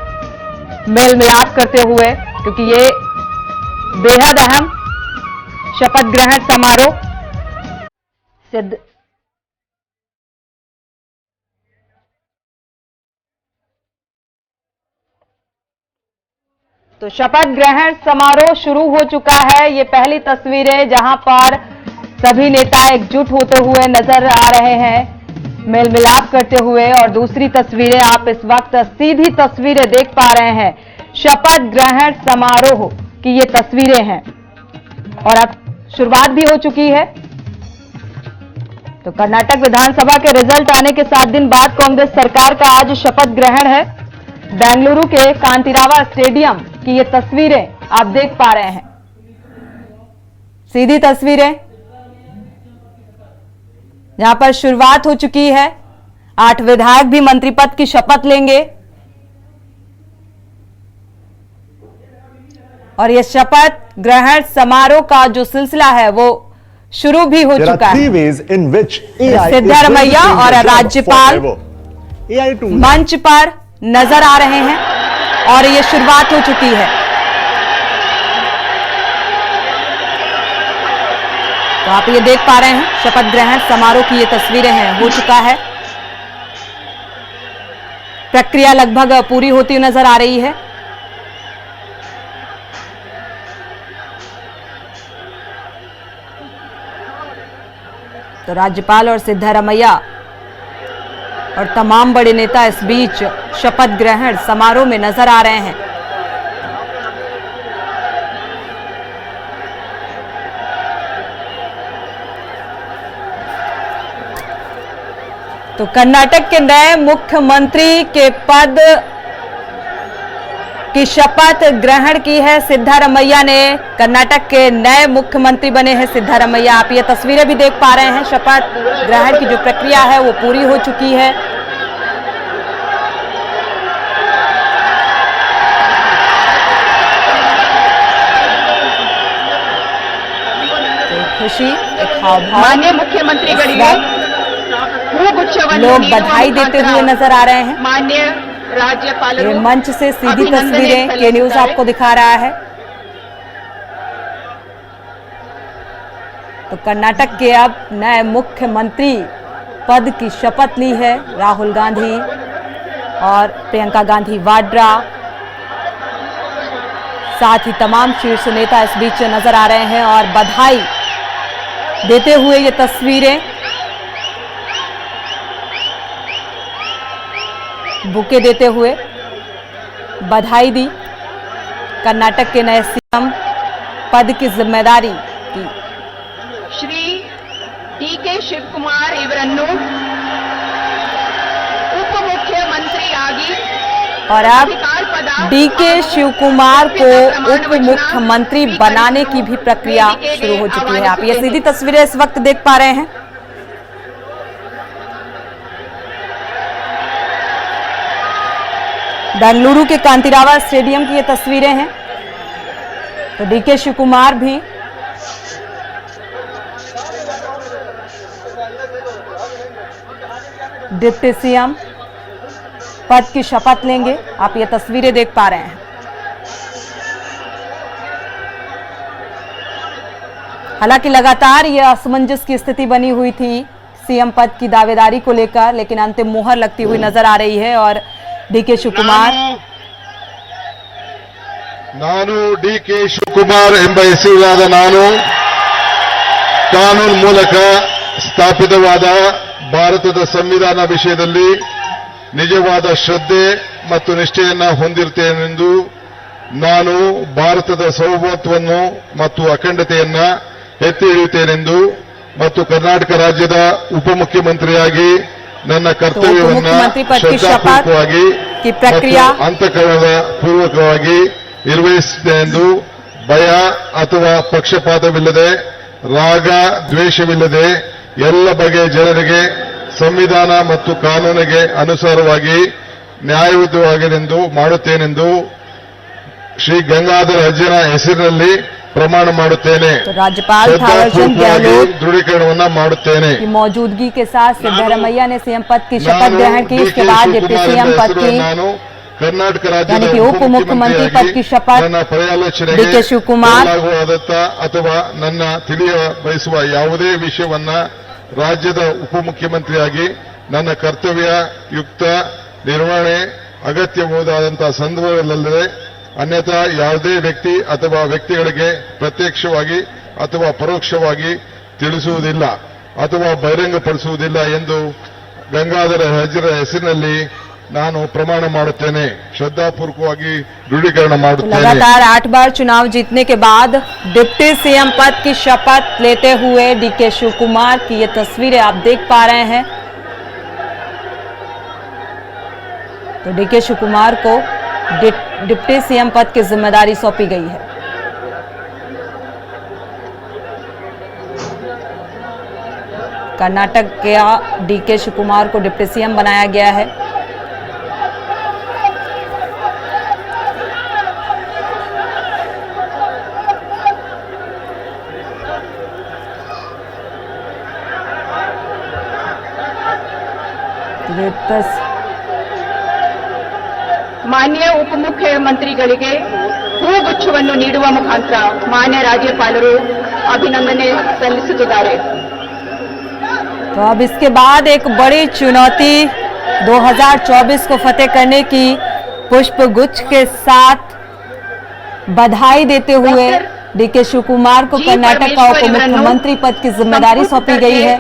मेल मिलाप करते हुए, क्योंकि ये बेहद अहम शपथ ग्रहण समारोह सिद्ध। तो शपथ ग्रहण समारोह शुरू हो चुका है। ये पहली तस्वीरें जहां पर सभी नेता एकजुट होते हुए नजर आ रहे हैं, मेल मिलाप करते हुए, और दूसरी तस्वीरें आप इस वक्त सीधी तस्वीरें देख पा रहे हैं, शपथ ग्रहण समारोह की ये तस्वीरें हैं, और अब शुरुआत भी हो चुकी है। तो कर्नाटक विधानसभा के रिजल्ट आने के 7 दिन बाद कांग्रेस सरकार का आज शपथ ग्रहण है। बेंगलुरु के कांतिरावा स्टेडियम की ये तस्वीरें आप देख पा रहे हैं, सीधी तस्वीरें जहां पर शुरुआत हो चुकी है। 8 विधायक भी मंत्री पद की शपथ लेंगे, और यह शपथ ग्रहण समारोह का जो सिलसिला है वो शुरू भी हो चुका है। सिद्धारमैया और राज्यपाल मंच पर नजर आ रहे हैं, और ये शुरुआत हो चुकी है। तो आप ये देख पा रहे हैं, शपथ ग्रहण समारोह की ये तस्वीरें हैं, हो चुका है। प्रक्रिया लगभग पूरी होती नजर आ रही है। तो राज्यपाल और सिद्धारमैया और तमाम बड़े नेता इस बीच शपथ ग्रहण समारोह में नजर आ रहे हैं। तो कर्नाटक के नए मुख्यमंत्री के पद की शपथ ग्रहण की है सिद्धारमैया ने। कर्नाटक के नए मुख्यमंत्री बने हैं सिद्धारमैया। आप ये तस्वीरें भी देख पा रहे हैं। शपथ ग्रहण की जो प्रक्रिया है वो पूरी हो चुकी है। तो खुशी, एक हाव भाव, माननीय मुख्यमंत्री लोग बधाई देते हुए नजर आ रहे हैं। माननीय राज्यपाल ये मंच से सीधी तस्वीरें के न्यूज आपको दिखा रहा है। तो कर्नाटक के अब नए मुख्यमंत्री पद की शपथ ली है राहुल गांधी और प्रियंका गांधी वाड्रा, साथ ही तमाम शीर्ष नेता इस बीच नजर आ रहे हैं और बधाई देते हुए ये तस्वीरें, बुके देते हुए बधाई दी। कर्नाटक के नए सीएम पद की जिम्मेदारी की श्री डी.के. शिवकुमार ಇವರನ್ನು उप मुख्यमंत्री आगी और अब डी.के. शिवकुमार को उप मुख्यमंत्री बनाने की भी प्रक्रिया शुरू हो चुकी है। आप ये सीधी तस्वीरें इस वक्त देख पा रहे हैं। बेंगलुरु के कांतिरावा स्टेडियम की ये तस्वीरें हैं। तो डी.के. शिवकुमार भी डिप्टी सीएम पद की शपथ लेंगे। आप ये तस्वीरें देख पा रहे हैं। हालांकि लगातार ये असमंजस की स्थिति बनी हुई थी सीएम पद की दावेदारी को लेकर, लेकिन अंतिम मुहर लगती हुई नजर आ रही है। और डी.के. शिवकुमार ನಾನು ಡಿ.ಕೆ. ಶಿವಕುಮಾರ್ ಎಂಬ ಹೆಸರಿನಾದ ನಾನು ಕಾನೂನು ಮೂಲಕ ಸ್ಥಾಪಿತವಾದ ಭಾರತದ ಸಂವಿಧಾನ ವಿಷಯದಲ್ಲಿ ನಿಜವಾದ ಶ್ರದ್ಧೆ ಮತ್ತು ನಿಷ್ಠೆಯನ್ನು ಹೊಂದಿರುತ್ತೇನೆಂದು ನಾನು ಭಾರತದ ಸಾರ್ವಭೌಮತ್ವವನ್ನು ಮತ್ತು ಅಖಂಡತೆಯನ್ನು ಎತ್ತಿ ಹಿಡಿಯುತ್ತೇನೆಂದು ಮತ್ತು ಕರ್ನಾಟಕ ರಾಜ್ಯದ ಉಪಮುಖ್ಯಮಂತ್ರಿಯಾಗಿ ನನ್ನ ಕರ್ತವ್ಯವನ್ನು ಶ್ರದ್ಧಾಪೂರ್ವಕವಾಗಿ ಮತ್ತು ಅಂತಃಕರಣದ ಪೂರ್ವಕವಾಗಿ ನಿರ್ವಹಿಸುತ್ತೇನೆಂದು ಭಯ ಅಥವಾ ಪಕ್ಷಪಾತವಿಲ್ಲದೆ ರಾಗ ದ್ವೇಷವಿಲ್ಲದೆ ಎಲ್ಲ ಬಗೆಯ ಜನರಿಗೆ ಸಂವಿಧಾನ ಮತ್ತು ಕಾನೂನಿಗೆ ಅನುಸಾರವಾಗಿ ನ್ಯಾಯಯುತವಾಗಿರೆಂದು ಮಾಡುತ್ತೇನೆಂದು ಶ್ರೀ ಗಂಗಾಧರ ಅಜ್ಜನ ಹೆಸರಿನಲ್ಲಿ ಪ್ರಮಾಣ ಮಾಡುತ್ತೇನೆ। राज्यपाल थावरचंद गहलोत दृढ़ीकरण ಮಾಡುತ್ತೇನೆ। की मौजूदगी के साथ सिद्धारमैया ने सीएम पद की शपथ ग्रहण की। इसके बाद डिप्टी सीएम पद की कर्नाटक यानी कि उप मुख्यमंत्री पद की शपथ डी.के. शिवकुमार ಅಥವಾ ನನ್ನ ತಿಳಿಯ ಬಯಸುವ ಯಾವುದೇ ವಿಷಯವನ್ನ ರಾಜ್ಯದ ಉಪಮುಖ್ಯಮಂತ್ರಿಯಾಗಿ ನನ್ನ ಕರ್ತವ್ಯ ಯುಕ್ತ ನಿರ್ವಹಣೆ ಅಗತ್ಯವಾದಂತಹ ಸಂದರ್ಭದಲ್ಲದೆ ಅನ್ಯಥಾ ಯಾವುದೇ ವ್ಯಕ್ತಿ ಅಥವಾ ವ್ಯಕ್ತಿಗಳಿಗೆ ಪ್ರತ್ಯಕ್ಷವಾಗಿ ಅಥವಾ ಪರೋಕ್ಷವಾಗಿ ತಿಳಿಸುವುದಿಲ್ಲ ಅಥವಾ ಬಹಿರಂಗಪಡಿಸುವುದಿಲ್ಲ ಎಂದು ಗಂಗಾಧರ ಅಜ್ಜರ ಹೆಸರಿನಲ್ಲಿ ನಾನು ಪ್ರಮಾಣ ಮಾಡುತ್ತೇನೆ, ಶ್ರದ್ಧಾಪೂರ್ವಕವಾಗಿ ದೃಢೀಕರಣ ಮಾಡುತ್ತೇನೆ। लगातार 8 बार चुनाव जीतने के बाद डिप्टी सीएम पद की शपथ लेते हुए डी.के. शिवकुमार की ये तस्वीरें आप देख पा रहे हैं। तो डी.के. शिवकुमार को डिप्टी सीएम पद की जिम्मेदारी सौंपी गई है। कर्नाटक के डी.के. शिवकुमार को डिप्टी सीएम बनाया गया है। ಮಾನ್ಯ ಉಪಮುಖ್ಯಮಂತ್ರಿಗಳಿಗೆ ಹೂಗುಚ್ಛವನ್ನು ನೀಡುವ ಮುಖಾಂತರ ಮಾನ್ಯ ರಾಜ್ಯಪಾಲರು ಅಭಿನಂದನೆ ಸಲ್ಲಿಸುತ್ತಿದ್ದಾರೆ। तो अब इसके बाद एक बड़ी चुनौती 2024 को फतेह करने की पुष्प गुच्छ के साथ बधाई देते हुए डीके शिवकुमार को कर्नाटक का उप मुख्यमंत्री पद की जिम्मेदारी सौंपी गई है।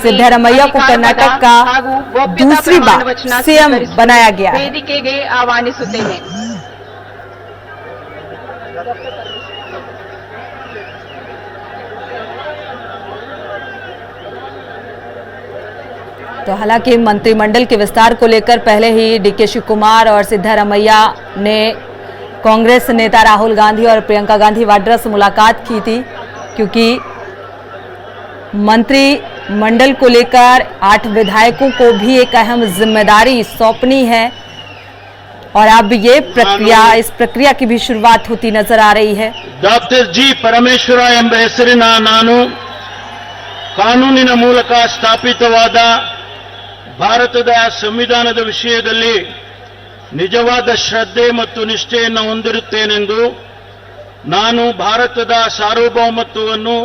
सिद्धरामैया को कर्नाटक का दूसरी बार सीएम बनाया गया है। ವೇದಿಕೆಗೆ ಆಹ್ವಾನಿಸುತ್ತೇನೆ। तो हालांकि मंत्रिमंडल के विस्तार को लेकर पहले ही डीके शिवकुमार और सिद्धरामैया ने कांग्रेस नेता राहुल गांधी और प्रियंका गांधी वाड्रा से मुलाकात की थी, क्योंकि मंत्रिमंडल को लेकर 8 विधायकों को भी एक अहम जिम्मेदारी सौंपनी है और अब ये इस प्रक्रिया की भी शुरुआत होती नजर आ रही है। ಡಾಕ್ಟರ್ ಜಿ ಪರಮೇಶ್ವರ ಎಂಬ ಹೆಸರಿನ ನಾನು ಕಾನೂನಿನ ಮೂಲಕ ಸ್ಥಾಪಿತವಾದ ಭಾರತದ ಸಂವಿಧಾನದ ವಿಷಯದಲ್ಲಿ ನಿಜವಾದ ಶ್ರದ್ಧೆ ಮತ್ತು ನಿಷ್ಠೆಯನ್ನು ಹೊಂದಿರುತ್ತೇನೆಂದು, ನಾನು ಭಾರತದ ಸಾರ್ವಭೌಮತ್ವವನ್ನು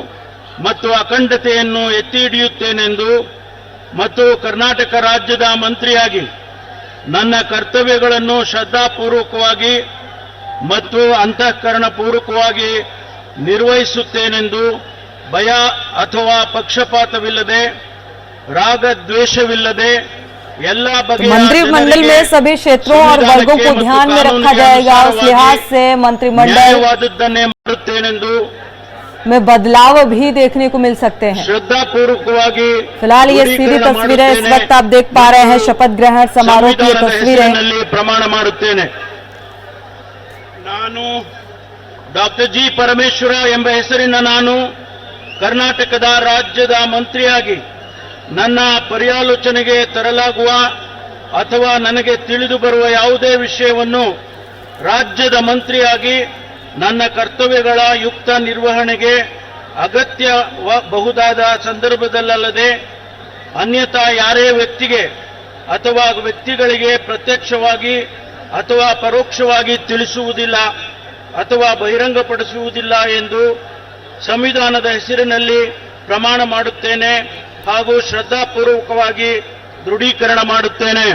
ಮತ್ತು ಅಖಂಡತೆಯನ್ನು ಎತ್ತಿ ಹಿಡಿಯುತ್ತೇನೆಂದು ಮತ್ತು ಕರ್ನಾಟಕ ರಾಜ್ಯದ ಮಂತ್ರಿಯಾಗಿ ನನ್ನ ಕರ್ತವ್ಯಗಳನ್ನು ಶ್ರದ್ಧಾಪೂರ್ವಕವಾಗಿ ಮತ್ತು ಅಂತಃಕರಣಪೂರ್ವಕವಾಗಿ ನಿರ್ವಹಿಸುತ್ತೇನೆಂದು ಭಯ ಅಥವಾ ಪಕ್ಷಪಾತವಿಲ್ಲದೆ ರಾಗ ದ್ವೇಷವಿಲ್ಲದೆ ಎಲ್ಲ ಬಗೆಯ मंत्रिमंडल में सभी क्षेत्रों और वर्गों को ध्यान में रखा जाएगा। उस लिहाज से मंत्रिमंडल ನ್ಯಾಯವಾದದ್ದನ್ನೇ ಮಾಡುತ್ತೇನೆಂದು में बदलाव भी देखने को मिल सकते हैं। ಶ್ರದ್ಧಾಪೂರ್ವಕವಾಗಿ फिलहाल ये सीधी तस्वीरें इस वक्त आप देख पा रहे हैं शपथ ग्रहण समारोह की ये तस्वीरें। ಪ್ರಮಾಣ ಮಾಡುತ್ತೇನೆ। ನಾನು ಡಾಕ್ಟರ್ ಜಿ ಪರಮೇಶ್ವರ ಎಂಬ ಹೆಸರಿನ ನಾನು ಕರ್ನಾಟಕದ ರಾಜ್ಯದ ಮಂತ್ರಿಯಾಗಿ ನನ್ನ ಪರ್ಯಾಲೋಚನೆಗೆ ತರಲಾಗುವ ಅಥವಾ ನನಗೆ ತಿಳಿದು ಬರುವ ಯಾವುದೇ ವಿಷಯವನ್ನು ರಾಜ್ಯದ ಮಂತ್ರಿಯಾಗಿ ನನ್ನ ಕರ್ತವ್ಯಗಳ ಯುಕ್ತ ನಿರ್ವಹಣೆಗೆ ಅಗತ್ಯಬಹುದಾದ ಸಂದರ್ಭದಲ್ಲದೆ ಅನ್ಯಥಾ ಯಾರೇ ವ್ಯಕ್ತಿಗೆ ಅಥವಾ ವ್ಯಕ್ತಿಗಳಿಗೆ ಪ್ರತ್ಯಕ್ಷವಾಗಿ ಅಥವಾ ಪರೋಕ್ಷವಾಗಿ ತಿಳಿಸುವುದಿಲ್ಲ ಅಥವಾ ಬಹಿರಂಗಪಡಿಸುವುದಿಲ್ಲ ಎಂದು ಸಂವಿಧಾನದ ಹೆಸರಿನಲ್ಲಿ ಪ್ರಮಾಣ ಮಾಡುತ್ತೇನೆ ಹಾಗೂ ಶ್ರದ್ಧಾಪೂರ್ವಕವಾಗಿ ದೃಢೀಕರಣ ಮಾಡುತ್ತೇನೆ।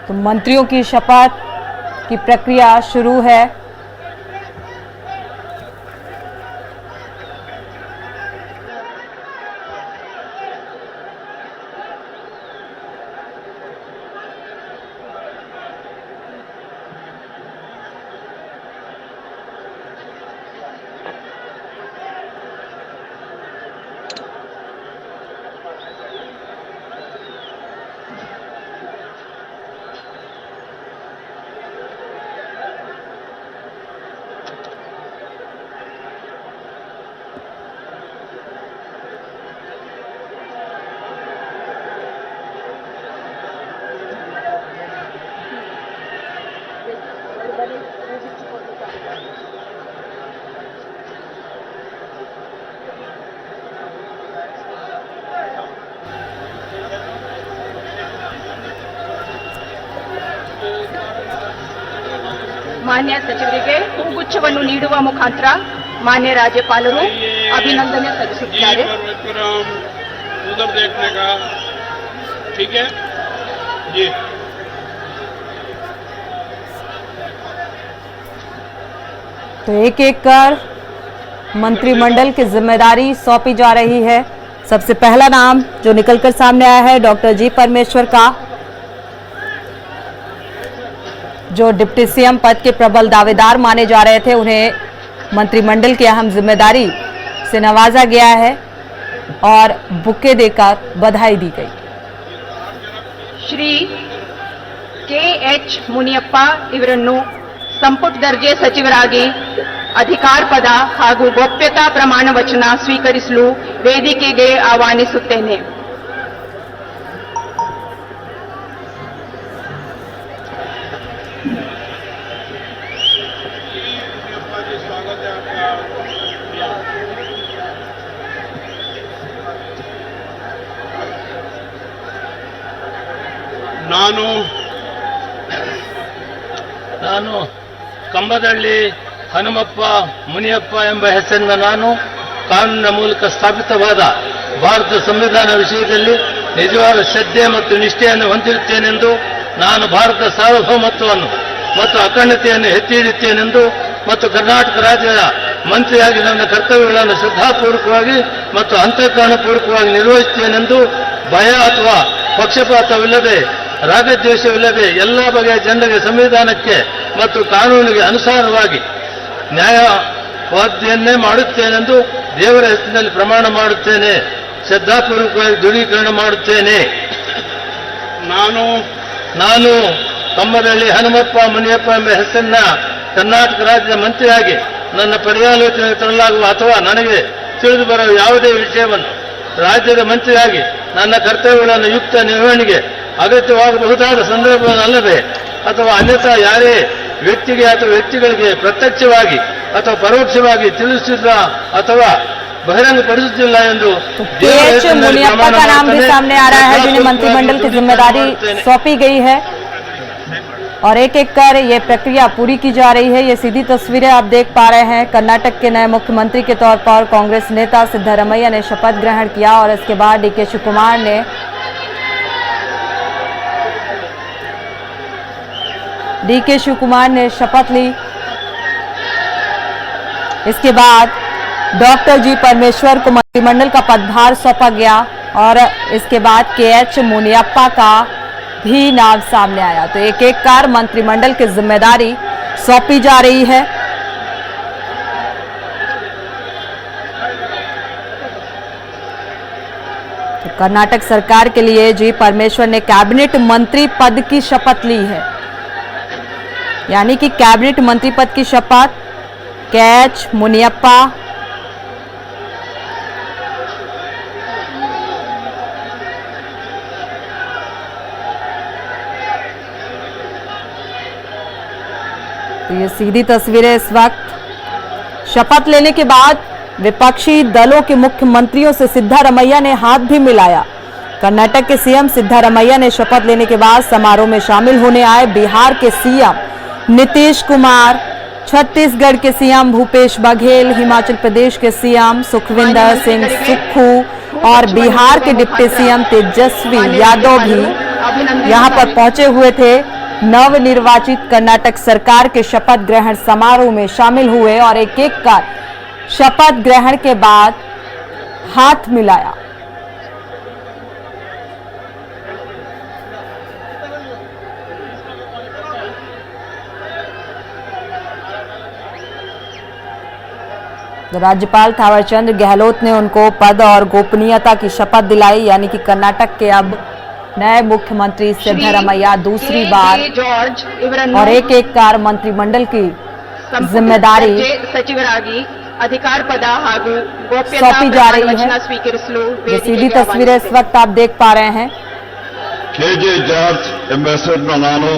तो मंत्रियों की शपथ की प्रक्रिया शुरू है। ಮಾನ್ಯ ಸಚಿವರಿಗೆ ಹೂಗುಚ್ಛವನ್ನು ನೀಡುವ ಮುಖಾಂತರ ಮಾನ್ಯ ರಾಜ್ಯಪಾಲರು ಅಭಿನಂದನೆ ಸಲ್ಲಿಸುತ್ತಾರೆ। उधर देखने का ठीक है जी। तो एक एक कर मंत्रिमंडल की जिम्मेदारी सौंपी जा रही है। सबसे पहला नाम जो निकलकर सामने आया है डॉक्टर जी परमेश्वर का, जो डिप्टी सीएम पद के प्रबल दावेदार माने जा रहे थे। उन्हें मंत्रिमंडल की अहम जिम्मेदारी से नवाजा गया है और बुके देकर बधाई दी गई। ಶ್ರೀ KH ಮುನಿಯಪ್ಪ ಇವರನ್ನು ಸಂಪುಟ ದರ್ಜೆ ಸಚಿವರಾಗಿ ಅಧಿಕಾರ ಪದ ಹಾಗೂ ಗೋಪ್ಯತಾ ಪ್ರಮಾಣ ವಚನ ಸ್ವೀಕರಿಸಲು ವೇದಿಕೆಗೆ ಆಹ್ವಾನಿಸುತ್ತೇನೆ। ನಾನು ಕಂಬದಳ್ಳಿ ಹನುಮಪ್ಪ ಮುನಿಯಪ್ಪ ಎಂಬ ಹೆಸರಿನ ನಾನು ಕಾನೂನಿನ ಮೂಲಕ ಸ್ಥಾಪಿತವಾದ ಭಾರತ ಸಂವಿಧಾನ ವಿಷಯದಲ್ಲಿ ನಿಜವಾದ ಶ್ರದ್ಧೆ ಮತ್ತು ನಿಷ್ಠೆಯನ್ನು ಹೊಂದಿರುತ್ತೇನೆಂದು, ನಾನು ಭಾರತ ಸಾರ್ವಭೌಮತ್ವವನ್ನು ಮತ್ತು ಅಖಂಡತೆಯನ್ನು ಎತ್ತಿ ಹಿಡಿಯುತ್ತೇನೆಂದು ಮತ್ತು ಕರ್ನಾಟಕ ರಾಜ್ಯದ ಮಂತ್ರಿಯಾಗಿ ನನ್ನ ಕರ್ತವ್ಯಗಳನ್ನು ಶ್ರದ್ಧಾಪೂರ್ವಕವಾಗಿ ಮತ್ತು ಅಂತಃಕರಣಪೂರ್ವಕವಾಗಿ ನಿರ್ವಹಿಸುತ್ತೇನೆಂದು ಭಯ ಅಥವಾ ಪಕ್ಷಪಾತವಿಲ್ಲದೆ ರಾಗದ್ವೇಷವಿಲ್ಲದೆ ಎಲ್ಲ ಬಗೆಯ ಜನರಿಗೆ ಸಂವಿಧಾನಕ್ಕೆ ಮತ್ತು ಕಾನೂನಿಗೆ ಅನುಸಾರವಾಗಿ ನ್ಯಾಯವಾದಿಯನ್ನೇ ಮಾಡುತ್ತೇನೆಂದು ದೇವರ ಹೆಸರಿನಲ್ಲಿ ಪ್ರಮಾಣ ಮಾಡುತ್ತೇನೆ. ಶ್ರದ್ಧಾಪೂರ್ವಕವಾಗಿ ದೃಢೀಕರಣ ಮಾಡುತ್ತೇನೆ. ನಾನು ಕಮ್ಮರಳ್ಳಿ ಹನುಮಪ್ಪ ಮುನಿಯಪ್ಪ ಎಂಬ ಹೆಸರನ್ನ ಕರ್ನಾಟಕ ರಾಜ್ಯದ ಮಂತ್ರಿಯಾಗಿ ನನ್ನ ಪರ್ಯಾಲೋಚನೆಗೆ ತರಲಾಗುವ ಅಥವಾ ನನಗೆ ತಿಳಿದು ಬರುವ ಯಾವುದೇ ವಿಷಯವನ್ನು ರಾಜ್ಯದ ಮಂತ್ರಿಯಾಗಿ ನನ್ನ ಕರ್ತವ್ಯಗಳನ್ನು ಯುಕ್ತ ನಿರ್ವಹಣೆಗೆ ಅಗತ್ಯವಾಗಬಹುದಾದ ಸಂದರ್ಭವನ್ನಲ್ಲದೆ ಅಥವಾ ಅನ್ಯಥಾ ಯಾರೇ ವ್ಯಕ್ತಿಗೆ ಅಥವಾ ವ್ಯಕ್ತಿಗಳಿಗೆ ಪ್ರತ್ಯಕ್ಷವಾಗಿ ಅಥವಾ ಪರೋಕ್ಷವಾಗಿ ತಿಳಿಸಿಲ್ಲ ಅಥವಾ बहिरंगपಡಿಸುತ್ತಿಲ್ಲ ಎಂದು KH मुनियप्पा का नाम भी सामने आ रहा है, जिन्हें मंत्रिमंडल की जिम्मेदारी सौंपी गई है और एक एक कर ये प्रक्रिया पूरी की जा रही है। ये सीधी तस्वीरें आप देख पा रहे हैं। कर्नाटक के नए मुख्यमंत्री के तौर पर कांग्रेस नेता सिद्धरामैया ने शपथ ग्रहण किया और इसके बाद DK शिवकुमार ने शपथ ली। इसके बाद डॉक्टर जी परमेश्वर को मंत्रिमंडल का पदभार सौंपा गया और इसके बाद KH मुनियप्पा का भी नाम सामने आया। तो एक एक कार मंत्रिमंडल की जिम्मेदारी सौंपी जा रही है। तो कर्नाटक सरकार के लिए जी परमेश्वर ने कैबिनेट मंत्री पद की शपथ ली है, यानी कि कैबिनेट मंत्री पद की शपथ KH मुनियप्पा तो ये सीधी तस्वीरें इस वक्त शपथ लेने के बाद विपक्षी दलों के मुख्यमंत्रियों से सिद्धरामैया ने हाथ भी मिलाया। कर्नाटक के सीएम सिद्धरामैया ने शपथ लेने के बाद समारोह में शामिल होने आए बिहार के सीएम नीतीश कुमार, छत्तीसगढ़ के सीएम भूपेश बघेल, हिमाचल प्रदेश के सीएम सुखविंदर सिंह सुक्खू और बिहार के डिप्टी सीएम तेजस्वी यादव भी यहां पर पहुंचे हुए थे। नवनिर्वाचित कर्नाटक सरकार के शपथ ग्रहण समारोह में शामिल हुए और एक एक कर शपथ ग्रहण के बाद हाथ मिलाया। राज्यपाल थावरचंद गहलोत ने उनको पद और गोपनीयता की शपथ दिलाई, यानी कि कर्नाटक के अब नए मुख्यमंत्री सिद्धरामैया दूसरी बार और एक एक कार मंत्रिमंडल की जिम्मेदारी सचिवरागी अधिकार पद ಹಾಗೂ सौंपी जा रही है। ये सीधी तस्वीरें इस वक्त आप देख पा रहे हैं। KJ ಜಾರ್ಜ್ ಎಂಬ ಹೆಸರನ್ನ ನಾನು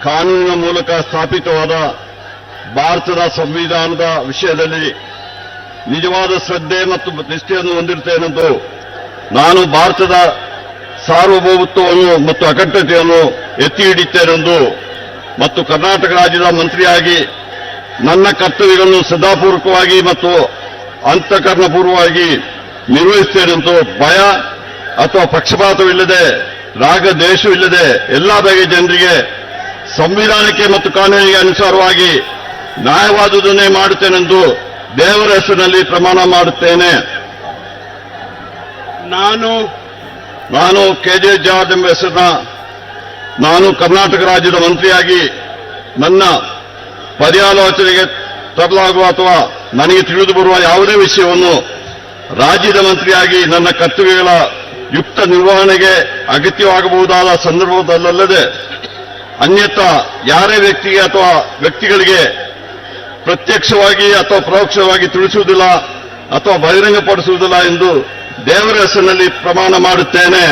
ಕಾನೂನಿನ ಮೂಲಕ ಸ್ಥಾಪಿತವಾದ ಭಾರತದ ಸಂವಿಧಾನದ ವಿಷಯದಲ್ಲಿ ನಿಜವಾದ ಶ್ರದ್ಧೆ ಮತ್ತು ನಿಷ್ಠೆಯನ್ನು ಹೊಂದಿರುತ್ತೇನೆಂದು, ನಾನು ಭಾರತದ ಸಾರ್ವಭೌಮತ್ವವನ್ನು ಮತ್ತು ಅಖಂಡತೆಯನ್ನು ಎತ್ತಿ ಹಿಡಿಯುತ್ತೇನೆಂದು ಮತ್ತು ಕರ್ನಾಟಕ ರಾಜ್ಯದ ಮಂತ್ರಿಯಾಗಿ ನನ್ನ ಕರ್ತವ್ಯಗಳನ್ನು ಶ್ರದ್ಧಾಪೂರ್ವಕವಾಗಿ ಮತ್ತು ಅಂತಃಕರಣಪೂರ್ವವಾಗಿ ನಿರ್ವಹಿಸುತ್ತೇನೆಂದು ಭಯ ಅಥವಾ ಪಕ್ಷಪಾತವಿಲ್ಲದೆ ರಾಗ ದ್ವೇಷವಿಲ್ಲದೆ ಎಲ್ಲಾ ಬಗೆಯ ಜನರಿಗೆ ಸಂವಿಧಾನಕ್ಕೆ ಮತ್ತು ಕಾನೂನಿಗೆ ಅನುಸಾರವಾಗಿ ನ್ಯಾಯವಾದುದನ್ನೇ ಮಾಡುತ್ತೇನೆಂದು ದೇವರ ಹೆಸರಿನಲ್ಲಿ ಪ್ರಮಾಣ ಮಾಡುತ್ತೇನೆ. ನಾನು KJ ಜಾರ್ಜ್ ಎಂಬ ಹೆಸರಿನ ನಾನು ಕರ್ನಾಟಕ ರಾಜ್ಯದ ಮಂತ್ರಿಯಾಗಿ ನನ್ನ ಪರ್ಯಾಲೋಚನೆಗೆ ತರಲಾಗುವ ಅಥವಾ ನನಗೆ ತಿಳಿದು ಬರುವ ಯಾವುದೇ ವಿಷಯವನ್ನು ರಾಜ್ಯದ ಮಂತ್ರಿಯಾಗಿ ನನ್ನ ಕರ್ತವ್ಯಗಳ ಯುಕ್ತ ನಿರ್ವಹಣೆಗೆ ಅಗತ್ಯವಾಗಬಹುದಾದ ಸಂದರ್ಭದಲ್ಲದೆ ಅನ್ಯಥಾ ಯಾರೇ ವ್ಯಕ್ತಿಗೆ ಅಥವಾ ವ್ಯಕ್ತಿಗಳಿಗೆ ಪ್ರತ್ಯಕ್ಷವಾಗಿ ಅಥವಾ ಪರೋಕ್ಷವಾಗಿ ತಿಳಿಸುವುದಿಲ್ಲ ಅಥವಾ ಬಹಿರಂಗಪಡಿಸುವುದಿಲ್ಲ ಎಂದು ದೇವರ ಹೆಸರಿನಲ್ಲಿ ಪ್ರಮಾಣ ಮಾಡುತ್ತೇನೆ.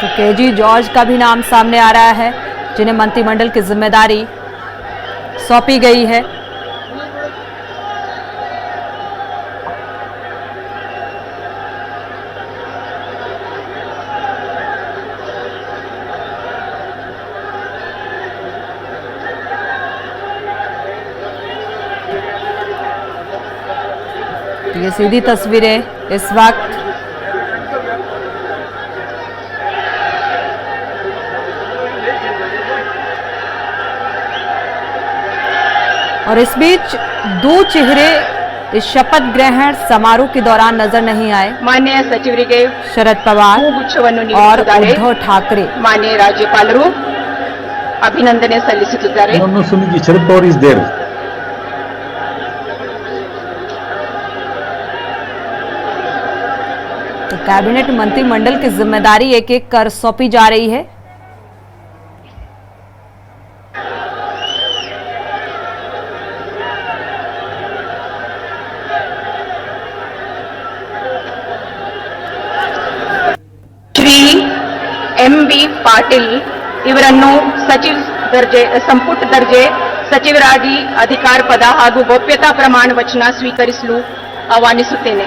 तो KG जॉर्ज का भी नाम सामने आ रहा है, जिन्हें मंत्रिमंडल की जिम्मेदारी सौंपी गई है। ये सीधी तस्वीरें इस वक्त और इस बीच दो चेहरे इस शपथ ग्रहण समारोह के दौरान नजर नहीं आए। माननीय सचिवರಿಗೆ शरद पवार ಹೂಗುಚ್ಛವನ್ನು और ನೀಡುತ್ತಿದ್ದಾರೆ। उद्धव ठाकरे माननीय राज्यपालರು अभिनंदನೆ ಸಲ್ಲಿಸುತ್ತಿದ್ದಾರೆ। No, Sunil ji, Sharad Pawar is there. तो कैबिनेट मंत्रिमंडल की जिम्मेदारी एक एक कर सौंपी जा रही है। ಶ್ರೀ ಎಂ.ಬಿ. ಪಾಟೀಲ್ ಇವರನ್ನು ಸಂಪುಟ ದರ್ಜೆ ಸಚಿವರಾಗಿ ಅಧಿಕಾರ ಪದ ಹಾಗೂ ಗೋಪ್ಯತಾ ಪ್ರಮಾಣ ವಚನ ಸ್ವೀಕರಿಸಲು ಆಹ್ವಾನಿಸುತ್ತೇನೆ।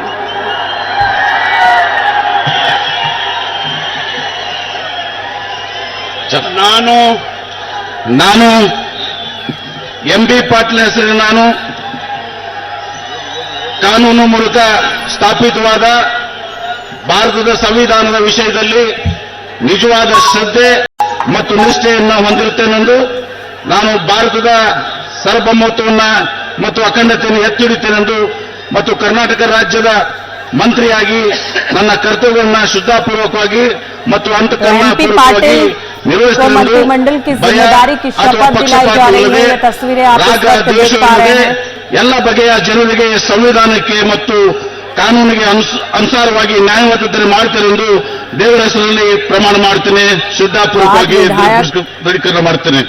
ನಾನು ಎಂ.ಬಿ. ಪಾಟೀಲ್ ಹೆಸರು ನಾನು ಕಾನೂನು ಮೂಲಕ ಸ್ಥಾಪಿತವಾದ ಭಾರತದ ಸಂವಿಧಾನದ ವಿಷಯದಲ್ಲಿ ನಿಜವಾದ ಶ್ರದ್ಧೆ ಮತ್ತು ನಿಷ್ಠೆಯನ್ನು ಹೊಂದಿರುತ್ತೇನೆಂದು ನಾನು ಭಾರತದ ಸಾರ್ವಭೌಮತ್ವವನ್ನು ಮತ್ತು ಅಖಂಡತೆಯನ್ನು ಎತ್ತಿ ಹಿಡಿಯುತ್ತೇನೆಂದು ಮತ್ತು ಕರ್ನಾಟಕ ರಾಜ್ಯದ ಮಂತ್ರಿಯಾಗಿ ನನ್ನ ಕರ್ತವ್ಯವನ್ನು ಶ್ರದ್ಧಾಪೂರ್ವಕವಾಗಿ ಮತ್ತು ಅಂತಃಕರಣಪೂರ್ವಕವಾಗಿ मंत्रिमंडल की जिम्मेदारी की शपथ दिलाई जा रही है। ये तस्वीरें आप इस वक्त देख पा रहे हैं। ಎಲ್ಲ ಬಗೆಯ ಜನರಿಗೆ ಸಂವಿಧಾನಕ್ಕೆ ಮತ್ತು ಕಾನೂನಿಗೆ ಅನುಸಾರವಾಗಿ ನ್ಯಾಯಯುತತೆ ಮಾಡ್ತೇನೆಂದು ದೇವರ ಹೆಸರಲ್ಲಿ ಪ್ರಮಾಣ ಮಾಡ್ತೇನೆ, ಶ್ರದ್ಧಾಪೂರ್ವಕವಾಗಿ ದೃಢೀಕರಣ ಮಾಡ್ತೇನೆ।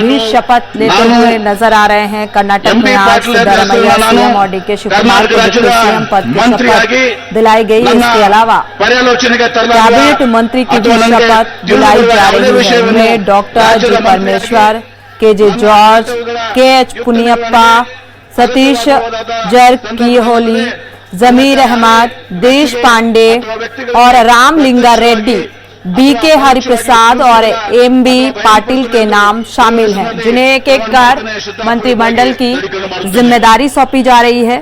भी शपथ लेते हुए नजर आ रहे हैं। कर्नाटक में आज सिद्धरामैया सीएम और डीके शिवकुमार को सीएम पद की शपथ दिलाई गई। इसके अलावा कैबिनेट मंत्री की भी शपथ दिलाई जा रही है। इनमें डॉक्टर जी परमेश्वर, के.जे. जॉर्ज, के.एच. पुनियप्पा, सतीश जरकीहोली, जमीर अहमद, देश पांडे और रामलिंगा रेड्डी, बी.के. हरिप्रसाद और एम.बी. पाटिल के नाम शामिल हैं, जिन्हें एक एक कर मंत्रिमंडल की जिम्मेदारी सौंपी जा रही है।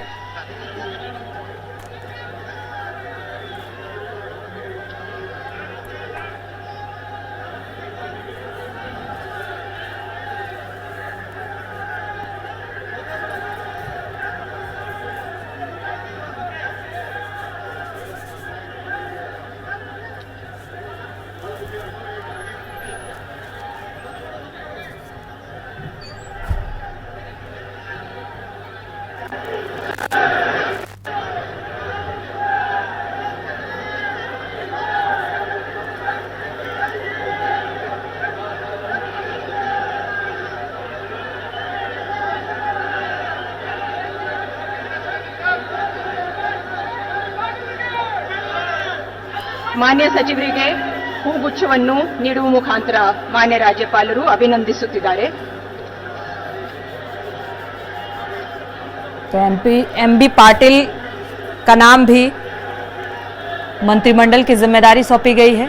ಮಾನ್ಯ ಸಚಿವರಿಗೆ ಹೂಗುಚ್ಛವನ್ನು ನೀಡುವ ಮುಖಾಂತರ ಮಾನ್ಯ ರಾಜ್ಯಪಾಲರು ಅಭಿನಂದಿಸುತ್ತಿದ್ದಾರೆ। तो एम.बी. पाटिल का नाम भी मंत्रिमंडल की जिम्मेदारी सौंपी गई है।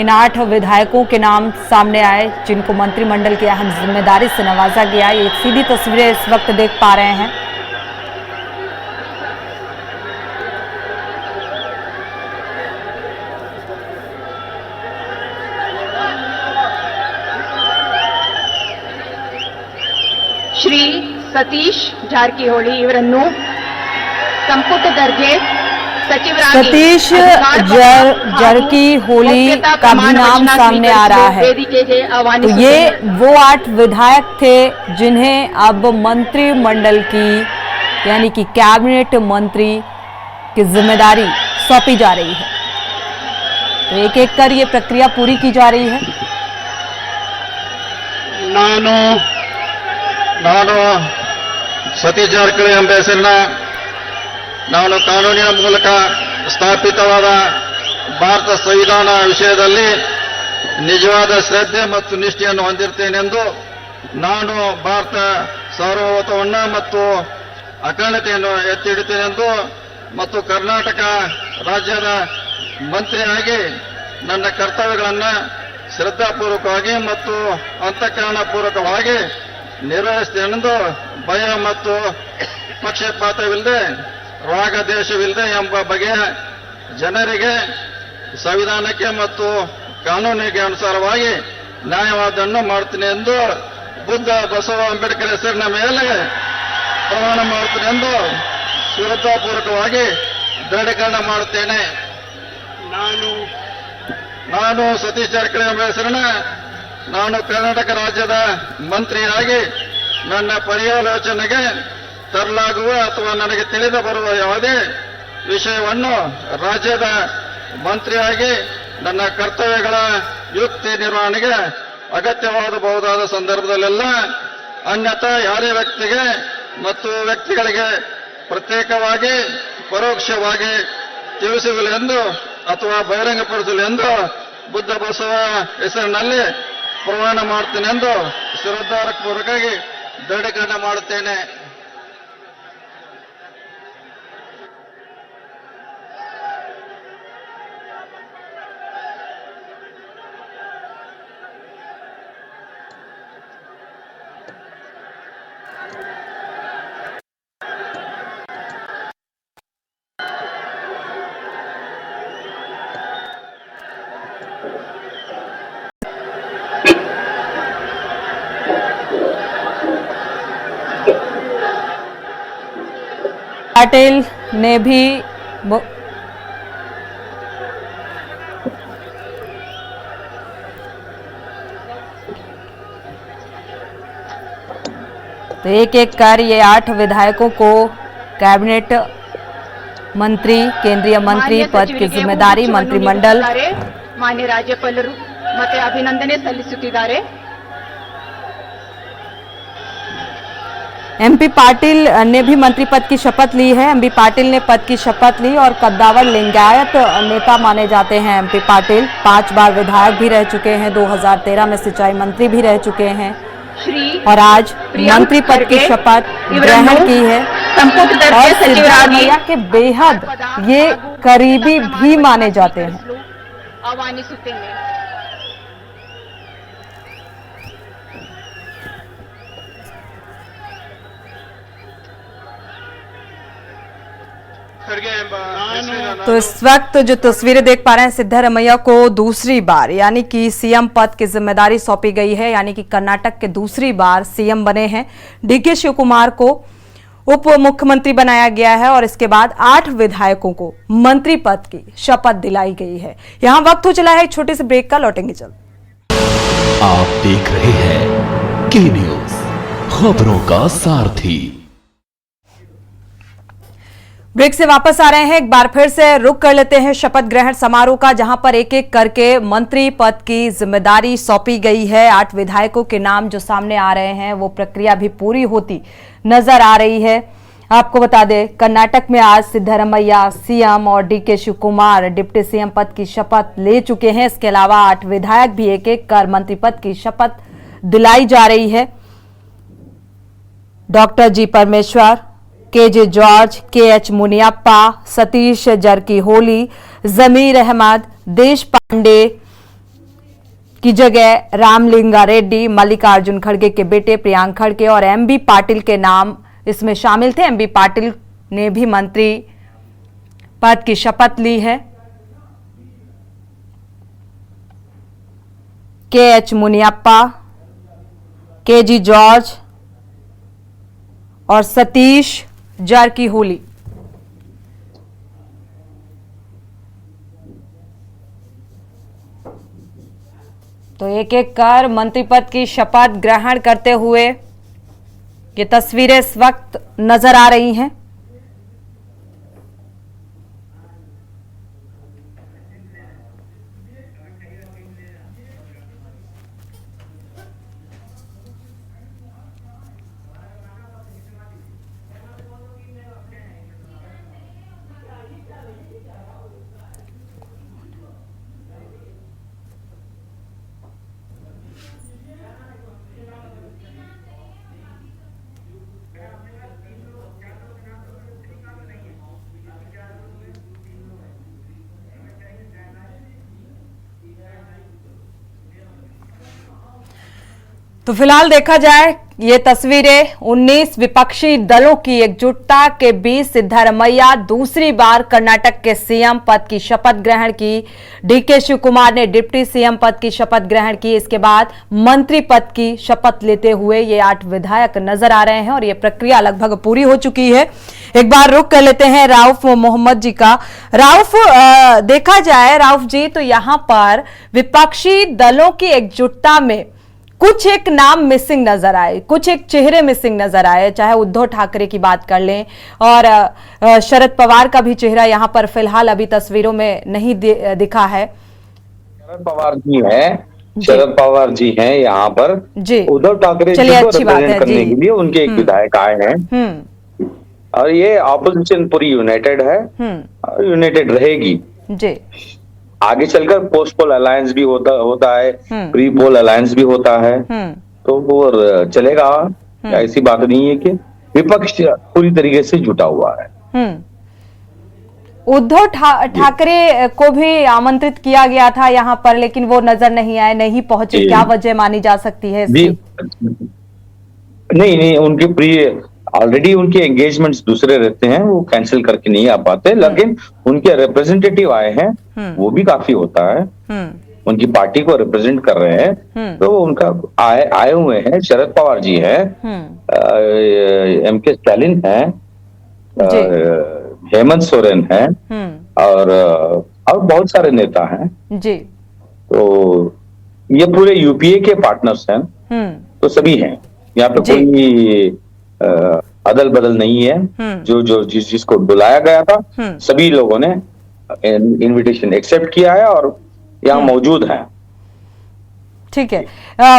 इन 8 विधायकों के नाम सामने आए जिनको मंत्रिमंडल की अहम जिम्मेदारी से नवाजा गया। ये सीधी तस्वीरें इस वक्त देख पा रहे हैं। ಶ್ರೀ ಸತೀಶ್ ಜಾರಕಿಹೊಳಿ ಇವರನ್ನು ಸಂಪುಟ ದರ್ಜೆ सचिवरागी सतीश जरकीहोली का भी नाम सामने आ रहा है। तो ये वो 8 विधायक थे जिन्हें अब मंत्रिमंडल की यानी कि कैबिनेट मंत्री की जिम्मेदारी सौंपी जा रही है। तो एक एक कर ये प्रक्रिया पूरी की जा रही है। ನಾನು ಸತೀಶ್ ಜಾರಕಿಹೊಳಿ ಎಂಬ ಹೆಸರಿನ ನಾನು ಕಾನೂನಿನ ಮೂಲಕ ಸ್ಥಾಪಿತವಾದ ಭಾರತ ಸಂವಿಧಾನ ವಿಷಯದಲ್ಲಿ ನಿಜವಾದ ಶ್ರದ್ಧೆ ಮತ್ತು ನಿಷ್ಠೆಯನ್ನು ಹೊಂದಿರುತ್ತೇನೆಂದು ನಾನು ಭಾರತ ಸಾರ್ವಭೌಮತ್ವವನ್ನು ಮತ್ತು ಅಖಂಡತೆಯನ್ನು ಎತ್ತಿ ಹಿಡಿತೇನೆಂದು ಮತ್ತು ಕರ್ನಾಟಕ ರಾಜ್ಯದ ಮಂತ್ರಿಯಾಗಿ ನನ್ನ ಕರ್ತವ್ಯಗಳನ್ನು ಶ್ರದ್ಧಾಪೂರ್ವಕವಾಗಿ ಮತ್ತು ಅಂತಃಕರಣಪೂರ್ವಕವಾಗಿ ನಿರ್ವಹಿಸುತ್ತೇನೆಂದು ಭಯ ಮತ್ತು ಪಕ್ಷಪಾತವಿಲ್ಲದೆ ರಾಗದ್ವೇಷವಿಲ್ಲದೆ ಎಂಬ ಬಗೆಯ ಜನರಿಗೆ ಸಂವಿಧಾನಕ್ಕೆ ಮತ್ತು ಕಾನೂನಿಗೆ ಅನುಸಾರವಾಗಿ ನ್ಯಾಯವಾದನ್ನು ಮಾಡ್ತೀನಿ ಎಂದು ಬುದ್ಧ ಬಸವ ಅಂಬೇಡ್ಕರ್ ಹೆಸರಿನ ಮೇಲೆ ಪ್ರಮಾಣ ಮಾಡ್ತೀನಿ ಎಂದು ಶ್ರದ್ಧಾಪೂರ್ವಕವಾಗಿ ದೃಢೀಕರಣ ಮಾಡುತ್ತೇನೆ. ನಾನು ಸತೀಶ್ ಜಾರಕಿಹೊಳಿ ಎಂಬ ಹೆಸರಿನ ನಾನು ಕರ್ನಾಟಕ ರಾಜ್ಯದ ಮಂತ್ರಿಯಾಗಿ ನನ್ನ ಪರ್ಯಾಲೋಚನೆಗೆ ತರಲಾಗುವ ಅಥವಾ ನನಗೆ ತಿಳಿದು ಬರುವ ಯಾವುದೇ ವಿಷಯವನ್ನು ರಾಜ್ಯದ ಮಂತ್ರಿಯಾಗಿ ನನ್ನ ಕರ್ತವ್ಯಗಳ ಯುಕ್ತಿ ನಿರ್ವಹಣೆಗೆ ಅಗತ್ಯವಾಗಬಹುದಾದ ಸಂದರ್ಭದಲ್ಲೆಲ್ಲ ಅನ್ಯಥಾ ಯಾರೇ ವ್ಯಕ್ತಿಗೆ ಮತ್ತು ವ್ಯಕ್ತಿಗಳಿಗೆ ಪ್ರತ್ಯೇಕವಾಗಿ ಪರೋಕ್ಷವಾಗಿ ತಿಳಿಸುವುದಿಲ್ಲ ಅಥವಾ ಬಹಿರಂಗಪಡಿಸಲೆಂದು ಬುದ್ಧ ಬಸವ ಹೆಸರಿನಲ್ಲಿ ಪ್ರಮಾಣ ಮಾಡ್ತೇನೆ ಎಂದು ಶ್ರದ್ಧಾಪೂರ್ವಕವಾಗಿ ದೃಢೀಕರಣ ಮಾಡುತ್ತೇನೆ. पाटिल ने भी तो एक एक कर ये 8 विधायकों को कैबिनेट मंत्री, केंद्रीय मंत्री पद की जिम्मेदारी, मंत्रिमंडल मान्य राज्यपालರು ಮತ್ತೆ ಅಭಿನಂದನೆ ಸಲ್ಲಿಸುತ್ತಿದ್ದಾರೆ. एमपी पाटिल ने भी मंत्री पद की शपथ ली है. एमपी पाटिल ने पद की शपथ ली और कद्दावर लिंगायत नेता माने जाते हैं. एमपी पाटिल 5 बार विधायक भी रह चुके हैं, 2013 में सिंचाई मंत्री भी रह चुके हैं और आज मंत्री पद की शपथ ग्रहण की है. और सिद्धरामैया के बेहद ये करीबी भी माने जाते हैं. ಆಹ್ವಾನಿಸುತ್ತೇನೆ. तो इस वक्त जो तस्वीरें देख पा रहे हैं, सिद्धरामैया को दूसरी बार यानी कि सीएम पद की जिम्मेदारी सौंपी गई है. यानी कि कर्नाटक के दूसरी बार सीएम बने हैं. डीके शिव कुमार को उप मुख्यमंत्री बनाया गया है और इसके बाद 8 विधायकों को मंत्री पद की शपथ दिलाई गई है. यहां वक्त हो चला है एक छोटे से ब्रेक का, लौटेंगे जल्द. आप देख रहे हैं के न्यूज, खबरों का सारथी. ब्रेक से वापस आ रहे हैं. एक बार फिर से रुक कर लेते हैं शपथ ग्रहण समारोह का, जहां पर एक एक करके मंत्री पद की जिम्मेदारी सौंपी गई है. 8 विधायकों के नाम जो सामने आ रहे हैं वो प्रक्रिया भी पूरी होती नजर आ रही है. आपको बता दें, कर्नाटक में आज सिद्धरामैया सीएम और D K Shiv Kumar deputy CM पद की शपथ ले चुके हैं. इसके अलावा 8 विधायक भी एक एक कर मंत्री पद की शपथ दिलाई जा रही है. डॉक्टर जी परमेश्वर, केजे जॉर्ज, केएच मुनियप्पा, सतीश जारकिहोली, जमीर अहमद, देश पांडे की जगह रामलिंगा रेड्डी, मल्लिकार्जुन खड़गे के बेटे प्रियांक खड़गे और एमबी पाटिल के नाम इसमें शामिल थे. एमबी पाटिल ने भी मंत्री पद की शपथ ली है. केएच मुनियप्पा, केजी जॉर्ज और सतीश जारकिहोली. तो एक एक कर मंत्री पद की शपथ ग्रहण करते हुए ये तस्वीरें इस वक्त नजर आ रही हैं. तो फिलहाल देखा जाए ये तस्वीरें 19 विपक्षी दलों की एकजुटता के बीच सिद्धारमैया दूसरी बार कर्नाटक के सीएम पद की शपथ ग्रहण की। डीके शिव कुमार ने डिप्टी सीएम पद की शपथ ग्रहण की। इसके बाद मंत्री पद की शपथ लेते हुए ये 8 विधायक नजर आ रहे हैं और ये प्रक्रिया लगभग पूरी हो चुकी है। एक बार रुक कर लेते हैं राउफ मोहम्मद जी का। राउफ, देखा जाए राउफ जी तो यहां पर विपक्षी दलों की एकजुटता में कुछ एक नाम मिसिंग नजर आए, कुछ एक चेहरे मिसिंग नजर आए, चाहे उद्धव ठाकरे की बात कर लें और शरद पवार का भी चेहरा यहां पर फिलहाल अभी तस्वीरों में नहीं दिखा है। शरद पवार जी हैं, शरद पवार जी हैं यहाँ पर जी। उद्धव ठाकरे जी को रिप्रेजेंट करने के लिए उनके एक विधायक आए हैं और ये ऑपोजिशन पूरी यूनाइटेड है और यूनाइटेड रहेगी जी। आगे चलकर पोस्ट पोल अलायंस भी होता है, प्री पोल अलायंस भी होता है, तो वो चलेगा। ऐसी बात नहीं है कि विपक्ष पूरी तरीके से जुटा हुआ है। उद्धव ठाकरे को भी आमंत्रित किया गया था यहाँ पर, लेकिन वो नजर नहीं आए, नहीं पहुंचे। क्या वजह मानी जा सकती है इसकी? नहीं, उनकी ऑलरेडी उनके एंगेजमेंट्स दूसरे रहते हैं, वो कैंसिल करके नहीं आ पाते, लेकिन उनके रिप्रेजेंटेटिव आए हैं, वो भी काफी होता है। उनकी पार्टी को रिप्रेजेंट कर रहे हैं, तो उनका आए हुए हैं। शरद पवार जी हैं, एमके स्टालिन हैं, हेमंत सोरेन हैं और बहुत सारे नेता हैं जी। तो ये पूरे यूपीए के पार्टनर्स हैं, तो सभी हैं यहाँ पे, कोई अदल बदल नहीं है। जो जिसको बुलाया गया था सभी लोगों ने इनविटेशन एक्सेप्ट किया है और यहाँ मौजूद है। ठीक है,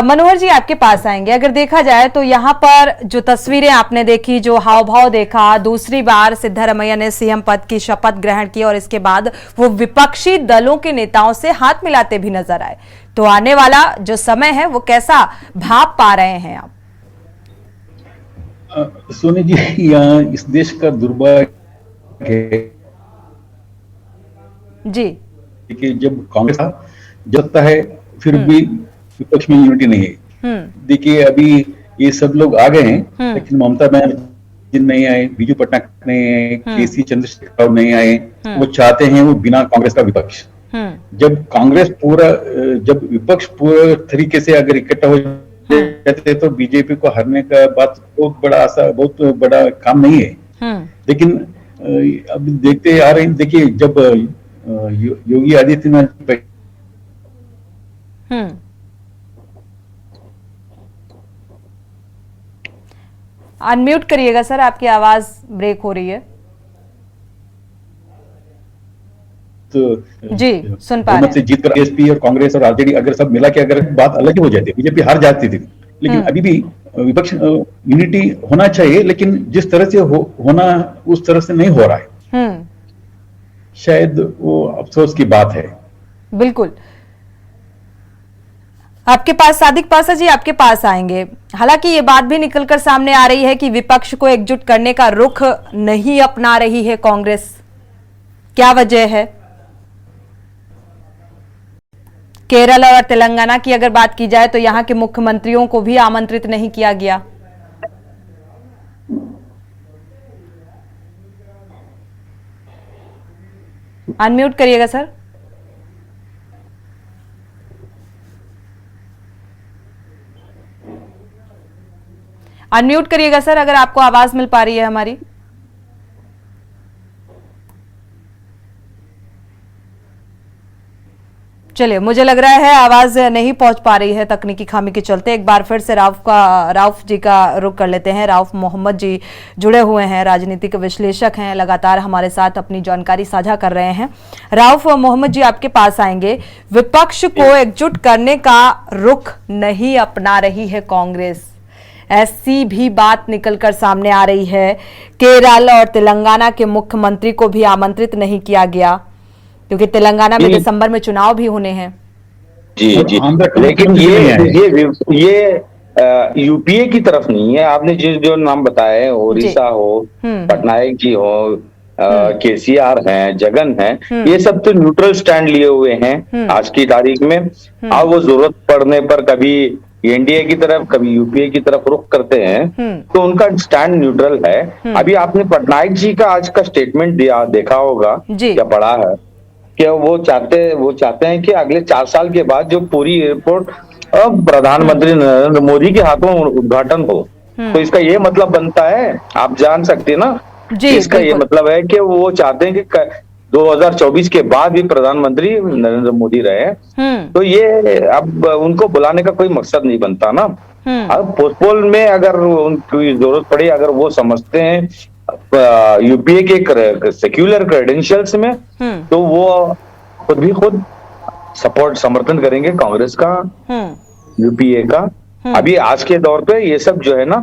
मनोहर जी आपके पास आएंगे। अगर देखा जाए तो यहाँ पर जो तस्वीरें आपने देखी, जो हाव भाव देखा, दूसरी बार सिद्धारमैया ने सीएम पद की शपथ ग्रहण की और इसके बाद वो विपक्षी दलों के नेताओं से हाथ मिलाते भी नजर आए, तो आने वाला जो समय है वो कैसा भाप पा रहे हैं आप? सोनी जी, यहाँ इस देश का दुर्भाग्य है जी कि जब कांग्रेस जतता है फिर भी विपक्ष में यूनिटी नहीं है। देखिए अभी ये सब लोग आ गए हैं, लेकिन ममता बनर्जी नहीं आए, बीजू पटनायक नहीं आए, केसी चंद्रशेखर राव नहीं आए। वो चाहते हैं वो बिना कांग्रेस का विपक्ष। जब विपक्ष पूरा तरीके से अगर इकट्ठा हो कहते तो बीजेपी को हरने का बात बहुत बड़ा काम नहीं है। लेकिन अब देखते आ रहे हैं, देखिए जब योगी आदित्यनाथ अनम्यूट करिएगा सर, आपकी आवाज ब्रेक हो रही है। जी सुन पा रहे हैं। जीतकर बीएसपी और कांग्रेस और आरजेडी अगर सब मिला के अगर बात अलग हो जाती है, बीजेपी हार जाती थी, लेकिन अभी भी विपक्ष यूनिटी होना चाहिए, लेकिन जिस तरह से होना उस तरह से नहीं हो रहा है। शायद वो अफसोस की बात है। बिल्कुल। आपके पास सादिक पासा जी आपके पास आएंगे। हालांकि ये बात भी निकलकर सामने आ रही है कि विपक्ष को एकजुट करने का रुख नहीं अपना रही है कांग्रेस, क्या वजह है? केरल और तेलंगाना की अगर बात की जाए तो यहां के मुख्यमंत्रियों को भी आमंत्रित नहीं किया गया। अनम्यूट करिएगा सर। अनम्यूट करिएगा सर अगर आपको आवाज मिल पा रही है हमारी। चलिए, मुझे लग रहा है आवाज नहीं पहुंच पा रही है तकनीकी खामी के चलते। एक बार फिर से राउफ जी का रुख कर लेते हैं। राउफ मोहम्मद जी जुड़े हुए हैं, राजनीतिक विश्लेषक हैं, लगातार हमारे साथ अपनी जानकारी साझा कर रहे हैं। राउफ मोहम्मद जी आपके पास आएंगे। विपक्ष को एकजुट करने का रुख नहीं अपना रही है कांग्रेस, ऐसी भी बात निकलकर सामने आ रही है। केरल और तेलंगाना के मुख्यमंत्री को भी आमंत्रित नहीं किया गया क्योंकि तेलंगाना में दिसंबर में चुनाव भी होने हैं। जी जी, लेकिन ये यूपीए की तरफ नहीं है। आपने जो नाम बताए, ओडिशा हो, पटनायक जी हो, केसीआर हैं, जगन हैं, ये सब तो न्यूट्रल स्टैंड लिए हुए हैं आज की तारीख में। अब वो जरूरत पड़ने पर कभी एनडीए की तरफ कभी यूपीए की तरफ रुख करते हैं, तो उनका स्टैंड न्यूट्रल है। अभी आपने पटनायक जी का आज का स्टेटमेंट देखा होगा या पढ़ा है कि वो चाहते हैं कि अगले 4 साल के बाद जो पूरी एयरपोर्ट प्रधानमंत्री नरेंद्र मोदी के हाथों उद्घाटन हो। तो इसका ये मतलब बनता है, आप जान सकते हैं ना, इसका ये मतलब है कि वो चाहते हैं कि 2024 के बाद भी प्रधानमंत्री नरेंद्र मोदी रहे। तो ये अब उनको बुलाने का कोई मकसद नहीं बनता ना। अब पोस्टपोल में अगर उनकी जरूरत पड़े, अगर वो समझते हैं यूपीए के सेक्युलर क्रेडेंशियल्स में, तो वो खुद समर्थन करेंगे कांग्रेस का, यूपीए का। अभी आज के दौर पे ये सब जो है ना,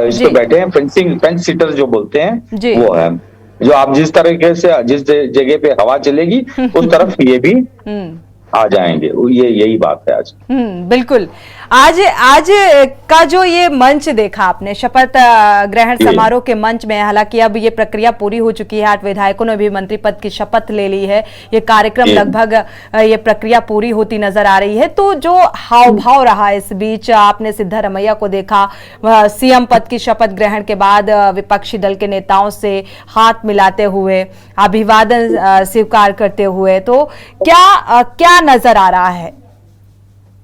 इसको बैठे हैं फेंस सीटर जो बोलते हैं, वो है जो आप जिस तरीके से जिस जगह पे हवा चलेगी उस तरफ ये भी आ जाएंगे। यही बात है आज। बिल्कुल। आज का जो ये मंच देखा आपने, शपथ ग्रहण समारोह के मंच में, हालांकि अब ये प्रक्रिया पूरी हो चुकी है, 8 विधायकों ने भी मंत्री पद की शपथ ले ली है, ये कार्यक्रम लगभग ये प्रक्रिया पूरी होती नजर आ रही है। तो जो हाव भाव रहा इस बीच, आपने सिद्धारमैया को देखा सीएम पद की शपथ ग्रहण के बाद विपक्षी दल के नेताओं से हाथ मिलाते हुए, अभिवादन स्वीकार करते हुए, तो क्या नजर आ रहा है?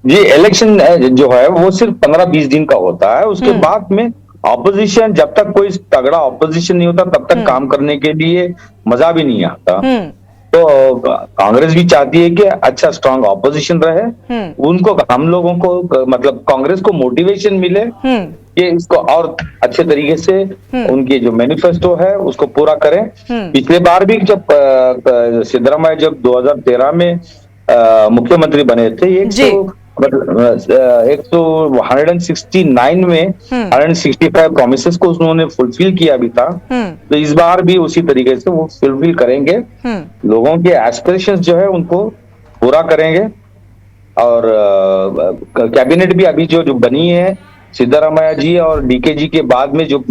ये इलेक्शन जो है वो सिर्फ 15-20 दिन का होता है। उसके बाद में ऑपोजिशन, जब तक कोई तगड़ा ऑपोजिशन नहीं होता तब तक काम करने के लिए मजा भी नहीं आता। तो कांग्रेस भी चाहती है कि अच्छा स्ट्रांग ऑपोजिशन रहे, उनको, हम लोगों को, मतलब कांग्रेस को मोटिवेशन मिले कि इसको और अच्छे तरीके से उनकी जो मैनिफेस्टो है उसको पूरा करें। पिछले बार भी जब सिद्धरामैया जब 2013 में मुख्यमंत्री बने थे, 169 में 165 प्रोमिसेस को उन्होंने फुलफिल किया भी था। तो इस बार भी उसी तरीके से वो फुलफिल करेंगे, लोगों के एस्पिरेशंस जो है उनको पूरा करेंगे। और कैबिनेट भी अभी जो बनी है, सिद्धारमैया जी और डीके जी के बाद में जो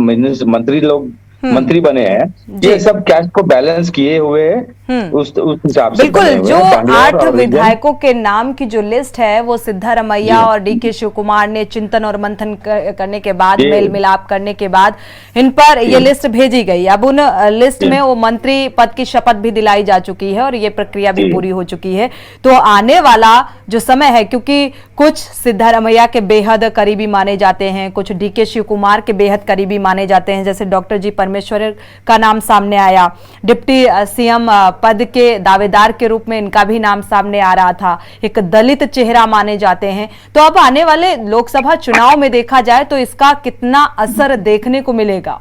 मंत्री बने हैं, ये सब कैश को बैलेंस किए हुए उस हिसाब से। बिल्कुल, जो 8 विधायकों के नाम की जो लिस्ट है वो सिद्धारमैया और डीके शिव कुमार ने चिंतन और मंथन करने के बाद, मेल मिलाप करने के बाद इन पर ये लिस्ट भेजी गई। अब उन लिस्ट में वो मंत्री पद की शपथ भी दिलाई जा चुकी है और ये प्रक्रिया भी पूरी हो चुकी है। तो आने वाला जो समय है, क्योंकि कुछ सिद्धारमैया के बेहद करीबी माने जाते हैं, कुछ डीके शिव कुमार के बेहद करीबी माने जाते हैं, जैसे डॉक्टर जी परमेश्वर का नाम सामने आया, डिप्टी सीएम पद के दावेदार के रूप में इनका भी नाम सामने आ रहा था, एक दलित चेहरा माने जाते हैं। तो अब आने वाले लोकसभा चुनाव में देखा जाए तो इसका कितना असर देखने को मिलेगा?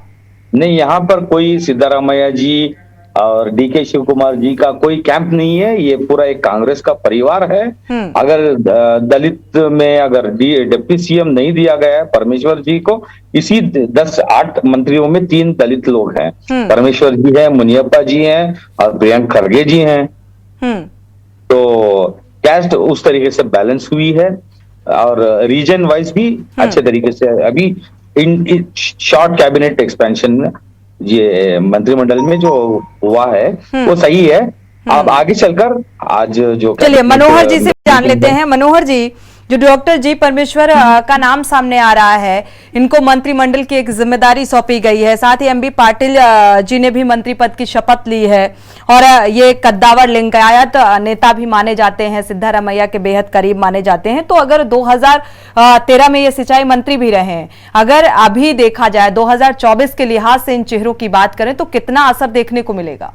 नहीं, यहाँ पर कोई सिद्धारमैया जी और डीके शिव कुमार जी का कोई कैंप नहीं है, ये पूरा एक कांग्रेस का परिवार है। अगर दलित में अगर डिप्टी सीएम नहीं दिया गया है परमेश्वर जी को, इसी 10-8 मंत्रियों में 3 दलित लोग हैं, परमेश्वर जी हैं, मुनियप्पा जी हैं और प्रियंक खड़गे जी हैं। तो कैस्ट उस तरीके से बैलेंस हुई है और रीजन वाइज भी अच्छे तरीके से अभी इन शॉर्ट कैबिनेट एक्सपेंशन में ये मंत्रिमंडल में जो हुआ है वो सही है। अब आगे चलकर आज जो, चलिए मनोहर जी से जान लेते हैं। मनोहर जी, जो डॉक्टर जी परमेश्वर का नाम सामने आ रहा है, इनको मंत्रिमंडल की एक जिम्मेदारी सौंपी गई है, साथ ही एमबी पाटिल जी ने भी मंत्री पद की शपथ ली है और ये कद्दावर लिंगायत नेता भी माने जाते हैं, सिद्धारमैया के बेहद करीब माने जाते हैं। तो अगर 2013 में ये सिंचाई मंत्री भी रहे हैं, अगर अभी देखा जाए 2024 के लिहाज से इन चेहरों की बात करें तो कितना असर देखने को मिलेगा?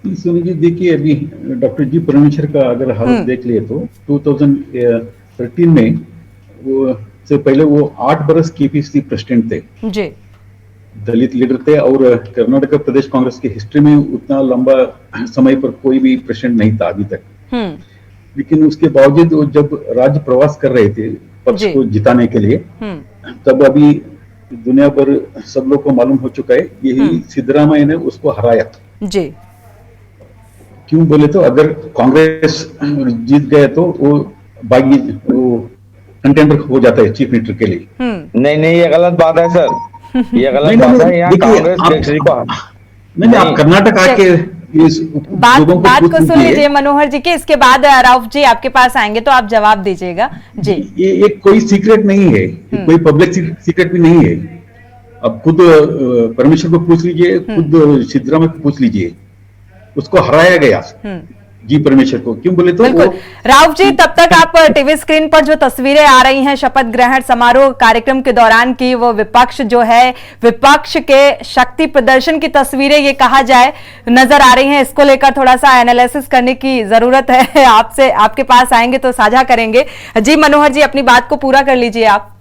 सुनी जी, देखिए अभी डॉक्टर जी परमेश्वर का अगर हालत देख लिए तो 2013 में वो से पहले वो 8 बरस केपीसी प्रेसिडेंट थे जी, दलित लीडर थे और कर्नाटक प्रदेश कांग्रेस की हिस्ट्री में उतना लंबा समय पर कोई भी प्रेसिडेंट नहीं था अभी तक। लेकिन उसके बावजूद वो जब राज्य प्रवास कर रहे थे पक्ष को जिताने के लिए, तब अभी दुनिया भर सब लोग को मालूम हो चुका है, यही सिद्धरामैया ने उसको हराया जी। क्यों बोले तो अगर कांग्रेस जीत गए तो वो कंटेंडर हो जाता है चीफ मिनिस्टर के लिए। नहीं, ये गलत बात है सर, ये गलत बात है। यहाँ कांग्रेस नहीं, आप कर्नाटक आके बात लोगों बात को पूछ सुन लीजिए। लीजिए मनोहर जी के, इसके बाद राउफ जी आपके पास आएंगे तो आप जवाब दीजिएगा जी। ये कोई सीक्रेट नहीं है, कोई पब्लिक सीक्रेट भी नहीं है। अब खुद परमेश्वर को पूछ लीजिए, खुद सिद्धरामैया को पूछ लीजिए, उसको हराया गया जी परमेश्वर को। क्यों बोले तो बिल्कुल राउफ जी, तब तक आप टीवी स्क्रीन पर जो तस्वीरें आ रही हैं शपथ ग्रहण समारोह कार्यक्रम के दौरान की, वो विपक्ष जो है, विपक्ष के शक्ति प्रदर्शन की तस्वीरें ये कहा जाए नजर आ रही हैं। इसको लेकर थोड़ा सा एनालिसिस करने की जरूरत है, आपसे आपके पास आएंगे तो साझा करेंगे। जी मनोहर जी, अपनी बात को पूरा कर लीजिए आप।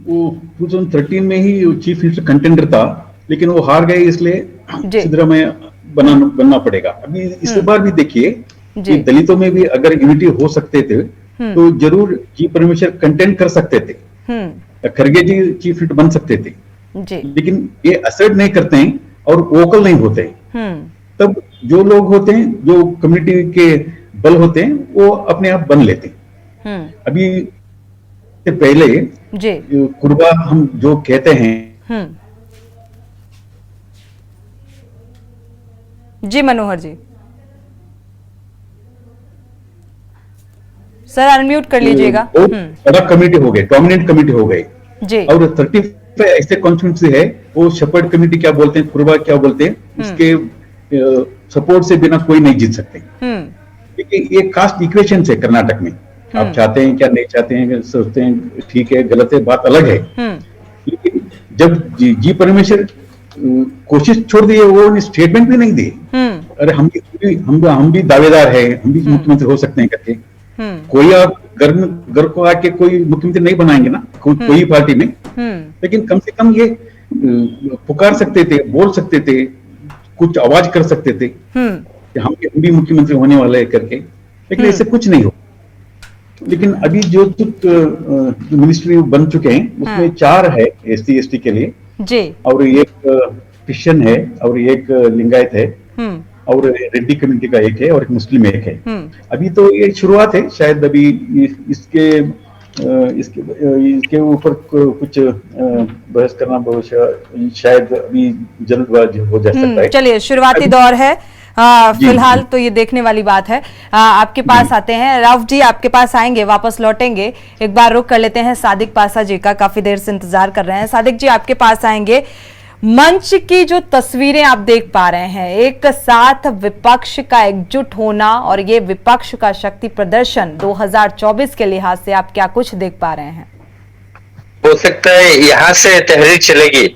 वो 2013 में ही चीफ मिनिस्टर कंटेंडर था, लेकिन वो हार गए, इसलिए सिद्धरामैया बनना पड़ेगा। अभी इस बार भी देखिए कि दलितों में भी अगर यूनिटी हो सकते थे तो जरूर जी परमेश्वर कंटेंट कर सकते थे, खरगे जी चीफ मिनिस्टर बन सकते थे जी। लेकिन ये असर्ट नहीं करते हैं और वोकल नहीं होते हैं। तब जो लोग होते हैं, जो कम्युनिटी के बल होते हैं, वो अपने आप बन लेते हैं। अभी से पहले जी कुर्बा हम जो कहते हैं जी मनोहर जी, सर अनम्यूट कर लीजिएगा। बहुत बड़ा कमेटी हो गए, डोमिनेंट कमेटी हो गए जी। और 35 ऐसे कॉन्स्टिट्यूंसी है, वो शपथ कमेटी क्या बोलते हैं, कुर्बा क्या बोलते हैं, उसके सपोर्ट से बिना कोई नहीं जीत सकते। क्योंकि ये कास्ट इक्वेशन है कर्नाटक में, आप चाहते हैं क्या नहीं चाहते हैं, सोचते हैं ठीक है गलत है, बात अलग है। लेकिन जब जी परमेश्वर कोशिश छोड़ दिए, वो स्टेटमेंट भी नहीं दिए, अरे हम भी दावेदार है, हम भी मुख्यमंत्री हो सकते हैं करके। कोई आप घर को आके कोई मुख्यमंत्री नहीं बनाएंगे ना, कोई पार्टी में, लेकिन कम से कम ये पुकार सकते थे, बोल सकते थे, कुछ आवाज कर सकते थे कि हम भी मुख्यमंत्री होने वाले हैं करके, लेकिन ऐसे कुछ नहीं हो। लेकिन अभी जो मिनिस्ट्री बन चुके हैं उसमें 4 है SC ST के लिए जी, और एक क्रिश्चियन है और एक लिंगायत है और रेड्डी कम्युनिटी का एक है और एक मुस्लिम एक है। अभी तो ये शुरुआत है, शायद अभी इसके ऊपर कुछ बहस करना शायद अभी जल्दबाजी हो जा सकता है। चलिए शुरुआती दौर है फिलहाल, तो ये देखने वाली बात है। आपके पास आते हैं राउफ जी, आपके पास आएंगे, वापस लौटेंगे। एक बार रुक कर लेते हैं सादिक पासा जी का, काफी देर से इंतजार कर रहे हैं। सादिक जी आपके पास आएंगे। मंच की जो तस्वीरें आप देख पा रहे हैं, एक साथ विपक्ष का एकजुट होना और ये विपक्ष का शक्ति प्रदर्शन 2024 के लिहाज से आप क्या कुछ देख पा रहे हैं? हो सकता है यहाँ से तहरीर चलेगी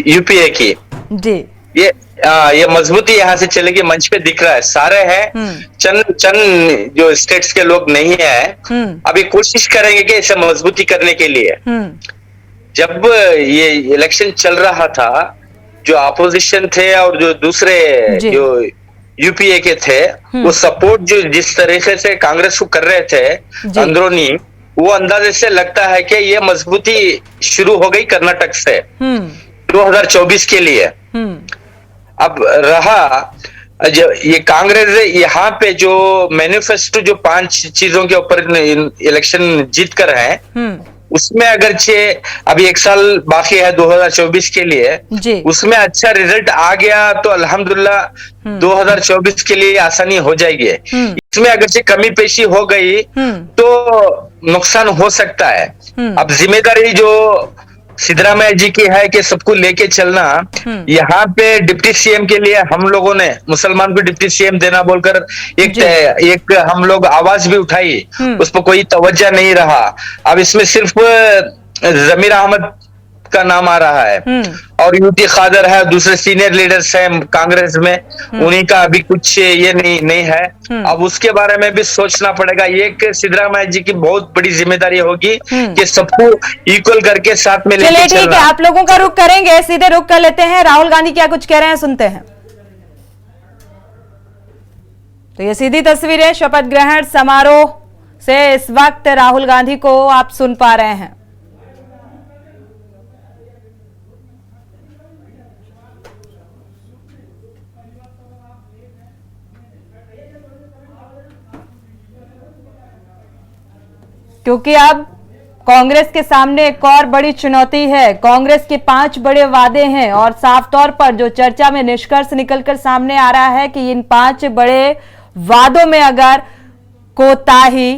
यूपीए की जी, ये मजबूती यहाँ से चलेगी, मंच पे दिख रहा है, सारे हैं, चंद जो स्टेट्स के लोग नहीं है, अभी कोशिश करेंगे कि इसे मजबूती करने के लिए। जब ये इलेक्शन चल रहा था, जो अपोजिशन थे और जो दूसरे जो यूपीए के थे, वो सपोर्ट जो जिस तरीके से कांग्रेस को कर रहे थे अंदरूनी, वो अंदाजे से लगता है कि ये मजबूती शुरू हो गई कर्नाटक से 2024 के लिए। अब रहा ये कांग्रेस यहाँ पे जो मैनिफेस्टो जो 5 चीजों के ऊपर इलेक्शन जीत कर है, उसमें अगरचे अभी 1 साल बाकी है 2024 के लिए, उसमें अच्छा रिजल्ट आ गया तो अल्हम्दुलिल्लाह 2024 के लिए आसानी हो जाएगी। इसमें अगरचे कमी पेशी हो गई तो नुकसान हो सकता है। अब जिम्मेदारी जो सिद्धरामैया जी की है कि सबको लेके चलना। यहाँ पे डिप्टी सीएम के लिए हम लोगों ने मुसलमान को डिप्टी सीएम देना बोलकर एक हम लोग आवाज भी उठाई, उस पर कोई तवज्जो नहीं रहा। अब इसमें सिर्फ जमीर अहमद का नाम आ रहा है और यूटी खादर है, दूसरे सीनियर लीडर्स हैं कांग्रेस में, उन्हीं का अभी कुछ ये नहीं है। अब उसके बारे में भी सोचना पड़ेगा। एक सिद्धरामैया जी की बहुत बड़ी जिम्मेदारी होगी कि सबको इक्वल करके साथ में लेके चलना। चलिए ठीक है, आप लोगों का रुख करेंगे, सीधे रुख कर लेते हैं। राहुल गांधी क्या कुछ कह रहे हैं सुनते हैं। तो ये सीधी तस्वीरें शपथ ग्रहण समारोह से इस वक्त राहुल गांधी को आप सुन पा रहे हैं। क्योंकि अब कांग्रेस के सामने एक और बड़ी चुनौती है। कांग्रेस के 5 बड़े वादे हैं और साफ तौर पर जो चर्चा में निष्कर्ष निकलकर सामने आ रहा है कि इन 5 बड़े वादों में अगर कोताही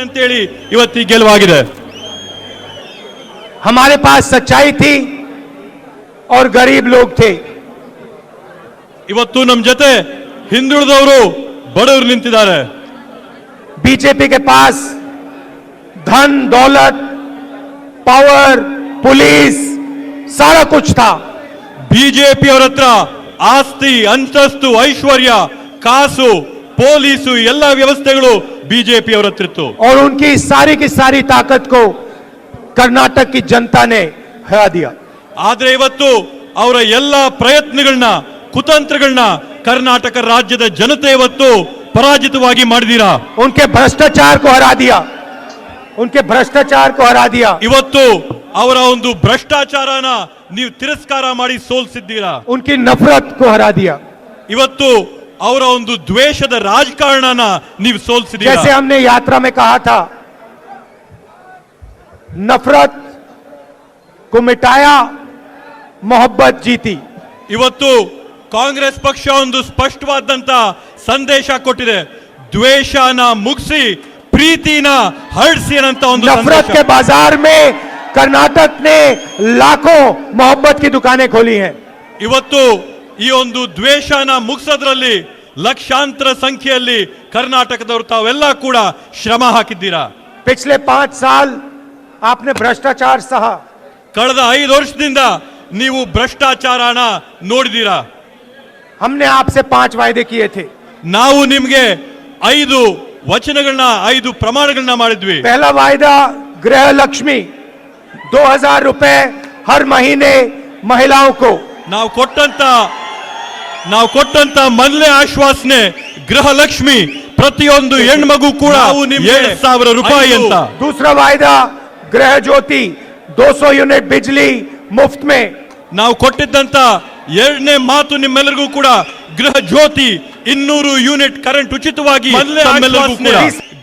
ಅಂತೇಳಿ ಇವತ್ತು ಈ ಗೆಲುವಾಗಿದೆ। हमारे पास सच्चाई थी और गरीब लोग थे। ಇವತ್ತು ನಮ್ಮ ಜೊತೆ ಹಿಂದುಳಿದವರು ಬಡವರು ನಿಂತಿದ್ದಾರೆ। बीजेपी के पास धन दौलत पावर पुलिस सारा कुछ था। ಬಿಜೆಪಿ ಅವರ ಹತ್ರ ಆಸ್ತಿ ಅಂತಸ್ತು ಐಶ್ವರ್ಯ ಕಾಸು ಪೊಲೀಸು ಎಲ್ಲ ವ್ಯವಸ್ಥೆಗಳು बीजेपी और अतिरिक्त और उनकी सारी की सारी ताकत को कर्नाटक की जनता ने हरा दिया। आदरे ಇವತ್ತು ಅವರ ಎಲ್ಲ ಪ್ರಯತ್ನಗಳನ್ನ ಕುತಂತ್ರಗಳನ್ನ ಕರ್ನಾಟಕ ರಾಜ್ಯದ ಜನತೆ ಇವತ್ತು ಪರಾಜಿತವಾಗಿ ಮಾಡಿದಿರಾ। उनके भ्रष्टाचार को हरा दिया। उनके भ्रष्टाचार को हरा दिया। ಇವತ್ತು ಅವರ ಒಂದು ಭ್ರಷ್ಟಾಚಾರನ ನೀವು ತಿರಸ್ಕಾರ ಮಾಡಿ ಸೋಲಿಸಿದ್ದೀರಾ। उनकी नफरत को हरा दिया। ಇವತ್ತು ಅವರ ಒಂದು ದ್ವೇಷದ ರಾಜಕಾರಣನ ನೀವು ಸೋಲಿಸಿದ್ದೀರಾ। जैसे हमने यात्रा में कहा था, नफरत को मिटाया, मोहब्बत जीती। ಇವತ್ತು ಕಾಂಗ್ರೆಸ್ ಪಕ್ಷ ಒಂದು ಸ್ಪಷ್ಟವಾದಂತ ಸಂದೇಶ ಕೊಟ್ಟಿದೆ, ದ್ವೇಷನ ಮುಗಿಸಿ ಪ್ರೀತಿನ ಹರಡಿಸಿ ಅಂತ ಒಂದು नफरत के बाजार में कर्नाटक ने लाखों मोहब्बत की दुकानें खोली हैं। ಇವತ್ತು ಈ ಒಂದು ದ್ವೇಷನ ಮುಗಿಸೋದ್ರಲ್ಲಿ ಲಕ್ಷಾಂತರ ಸಂಖ್ಯೆಯಲ್ಲಿ ಕರ್ನಾಟಕದವರು ತಾವೆಲ್ಲ ಕೂಡ ಶ್ರಮ ಹಾಕಿದ್ದೀರಾ। पिछले 5 साल आपने भ्रष्टाचार सहा। ಕಳೆದ 5 ವರ್ಷದಿಂದ ನೀವು ಭ್ರಷ್ಟಾಚಾರನ ನೋಡಿದ್ದೀರಾ। हमने आपसे 5 वायदे किए थे। ನಾವು ನಿಮಗೆ 5 ವಚನಗಳನ್ನ 5 ಪ್ರಮಾಣಗಳನ್ನ ಮಾಡಿದ್ವಿ। पहला वायदा गृह लक्ष्मी 2000 रुपए हर महीने महिलाओं को। ನಾವು ಕೊಟ್ಟಂತ ಮೊದಲನೇ ಆಶ್ವಾಸನೆ ಗೃಹಲಕ್ಷ್ಮಿ ಪ್ರತಿಯೊಂದು ಹೆಣ್ಮಗು ಕೂಡ 7,000 ರೂಪಾಯಿ ಅಂತ। दूसरा वायदा गृह ज्योति 200 यूनिट बिजली मुफ्त में। ನಾವು ಕೊಟ್ಟಿದ್ದಂತ ಎರಡನೇ ಮಾತು ನಿಮ್ಮೆಲ್ಲರಿಗೂ ಕೂಡ ಗೃಹ ಜ್ಯೋತಿ 200 ಯೂನಿಟ್ ಕರೆಂಟ್ ಉಚಿತವಾಗಿ ನಮ್ಮೆಲ್ಲರಿಗೂ ಕೂಡ।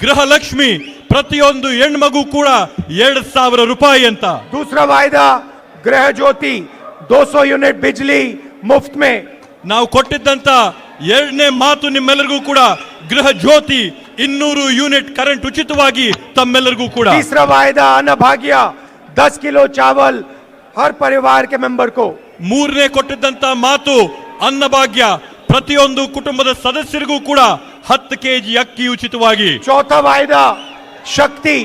ಗೃಹಲಕ್ಷ್ಮಿ ಪ್ರತಿಯೊಂದು ಹೆಣ್ಮಗು ಕೂಡ 7,000 ರೂಪಾಯಿ ಅಂತ। दूसरा वायदा गृह ज्योति 200 यूनिट बिजली मुफ्त में। ನಾವು ಕೊಟ್ಟಿದ್ದಂತ ಎರಡನೇ ಮಾತು ನಿಮ್ಮೆಲ್ಲರಿಗೂ ಕೂಡ ಗೃಹ ಜ್ಯೋತಿ 200 ಯೂನಿಟ್ ಕರೆಂಟ್ ಉಚಿತವಾಗಿ ತಮ್ಮೆಲ್ಲರಿಗೂ ಕೂಡ। तीसरा वायदा अन्न भाग्य 10 किलो चावल हर परिवार के मेंबर को। ಮೂರನೇ ಕೊಟ್ಟಿದ್ದಂತ ಮಾತು ಅನ್ನಭಾಗ್ಯ ಪ್ರತಿಯೊಂದು ಕುಟುಂಬದ ಸದಸ್ಯರಿಗೂ ಕೂಡ 10 ಕೆಜಿ ಅಕ್ಕಿ ಉಚಿತವಾಗಿ। चौथा वायदा शक्ति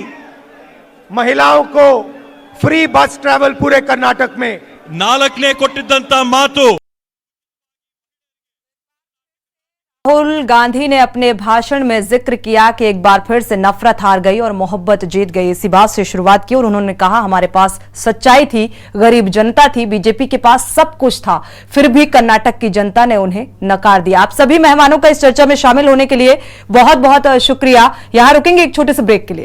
महिलाओं को फ्री बस ट्रैवल पूरे कर्नाटक में। ನಾಲ್ಕನೇ ಕೊಟ್ಟಿದ್ದಂತ ಮಾತು राहुल गांधी ने अपने भाषण में जिक्र किया कि एक बार फिर से नफरत हार गई और मोहब्बत जीत गई। इसी बात से शुरुआत की और उन्होंने कहा, हमारे पास सच्चाई थी, गरीब जनता थी, बीजेपी के पास सब कुछ था, फिर भी कर्नाटक की जनता ने उन्हें नकार दिया। आप सभी मेहमानों का इस चर्चा में शामिल होने के लिए बहुत बहुत शुक्रिया। यहां रुकेंगे एक छोटे से ब्रेक के लिए।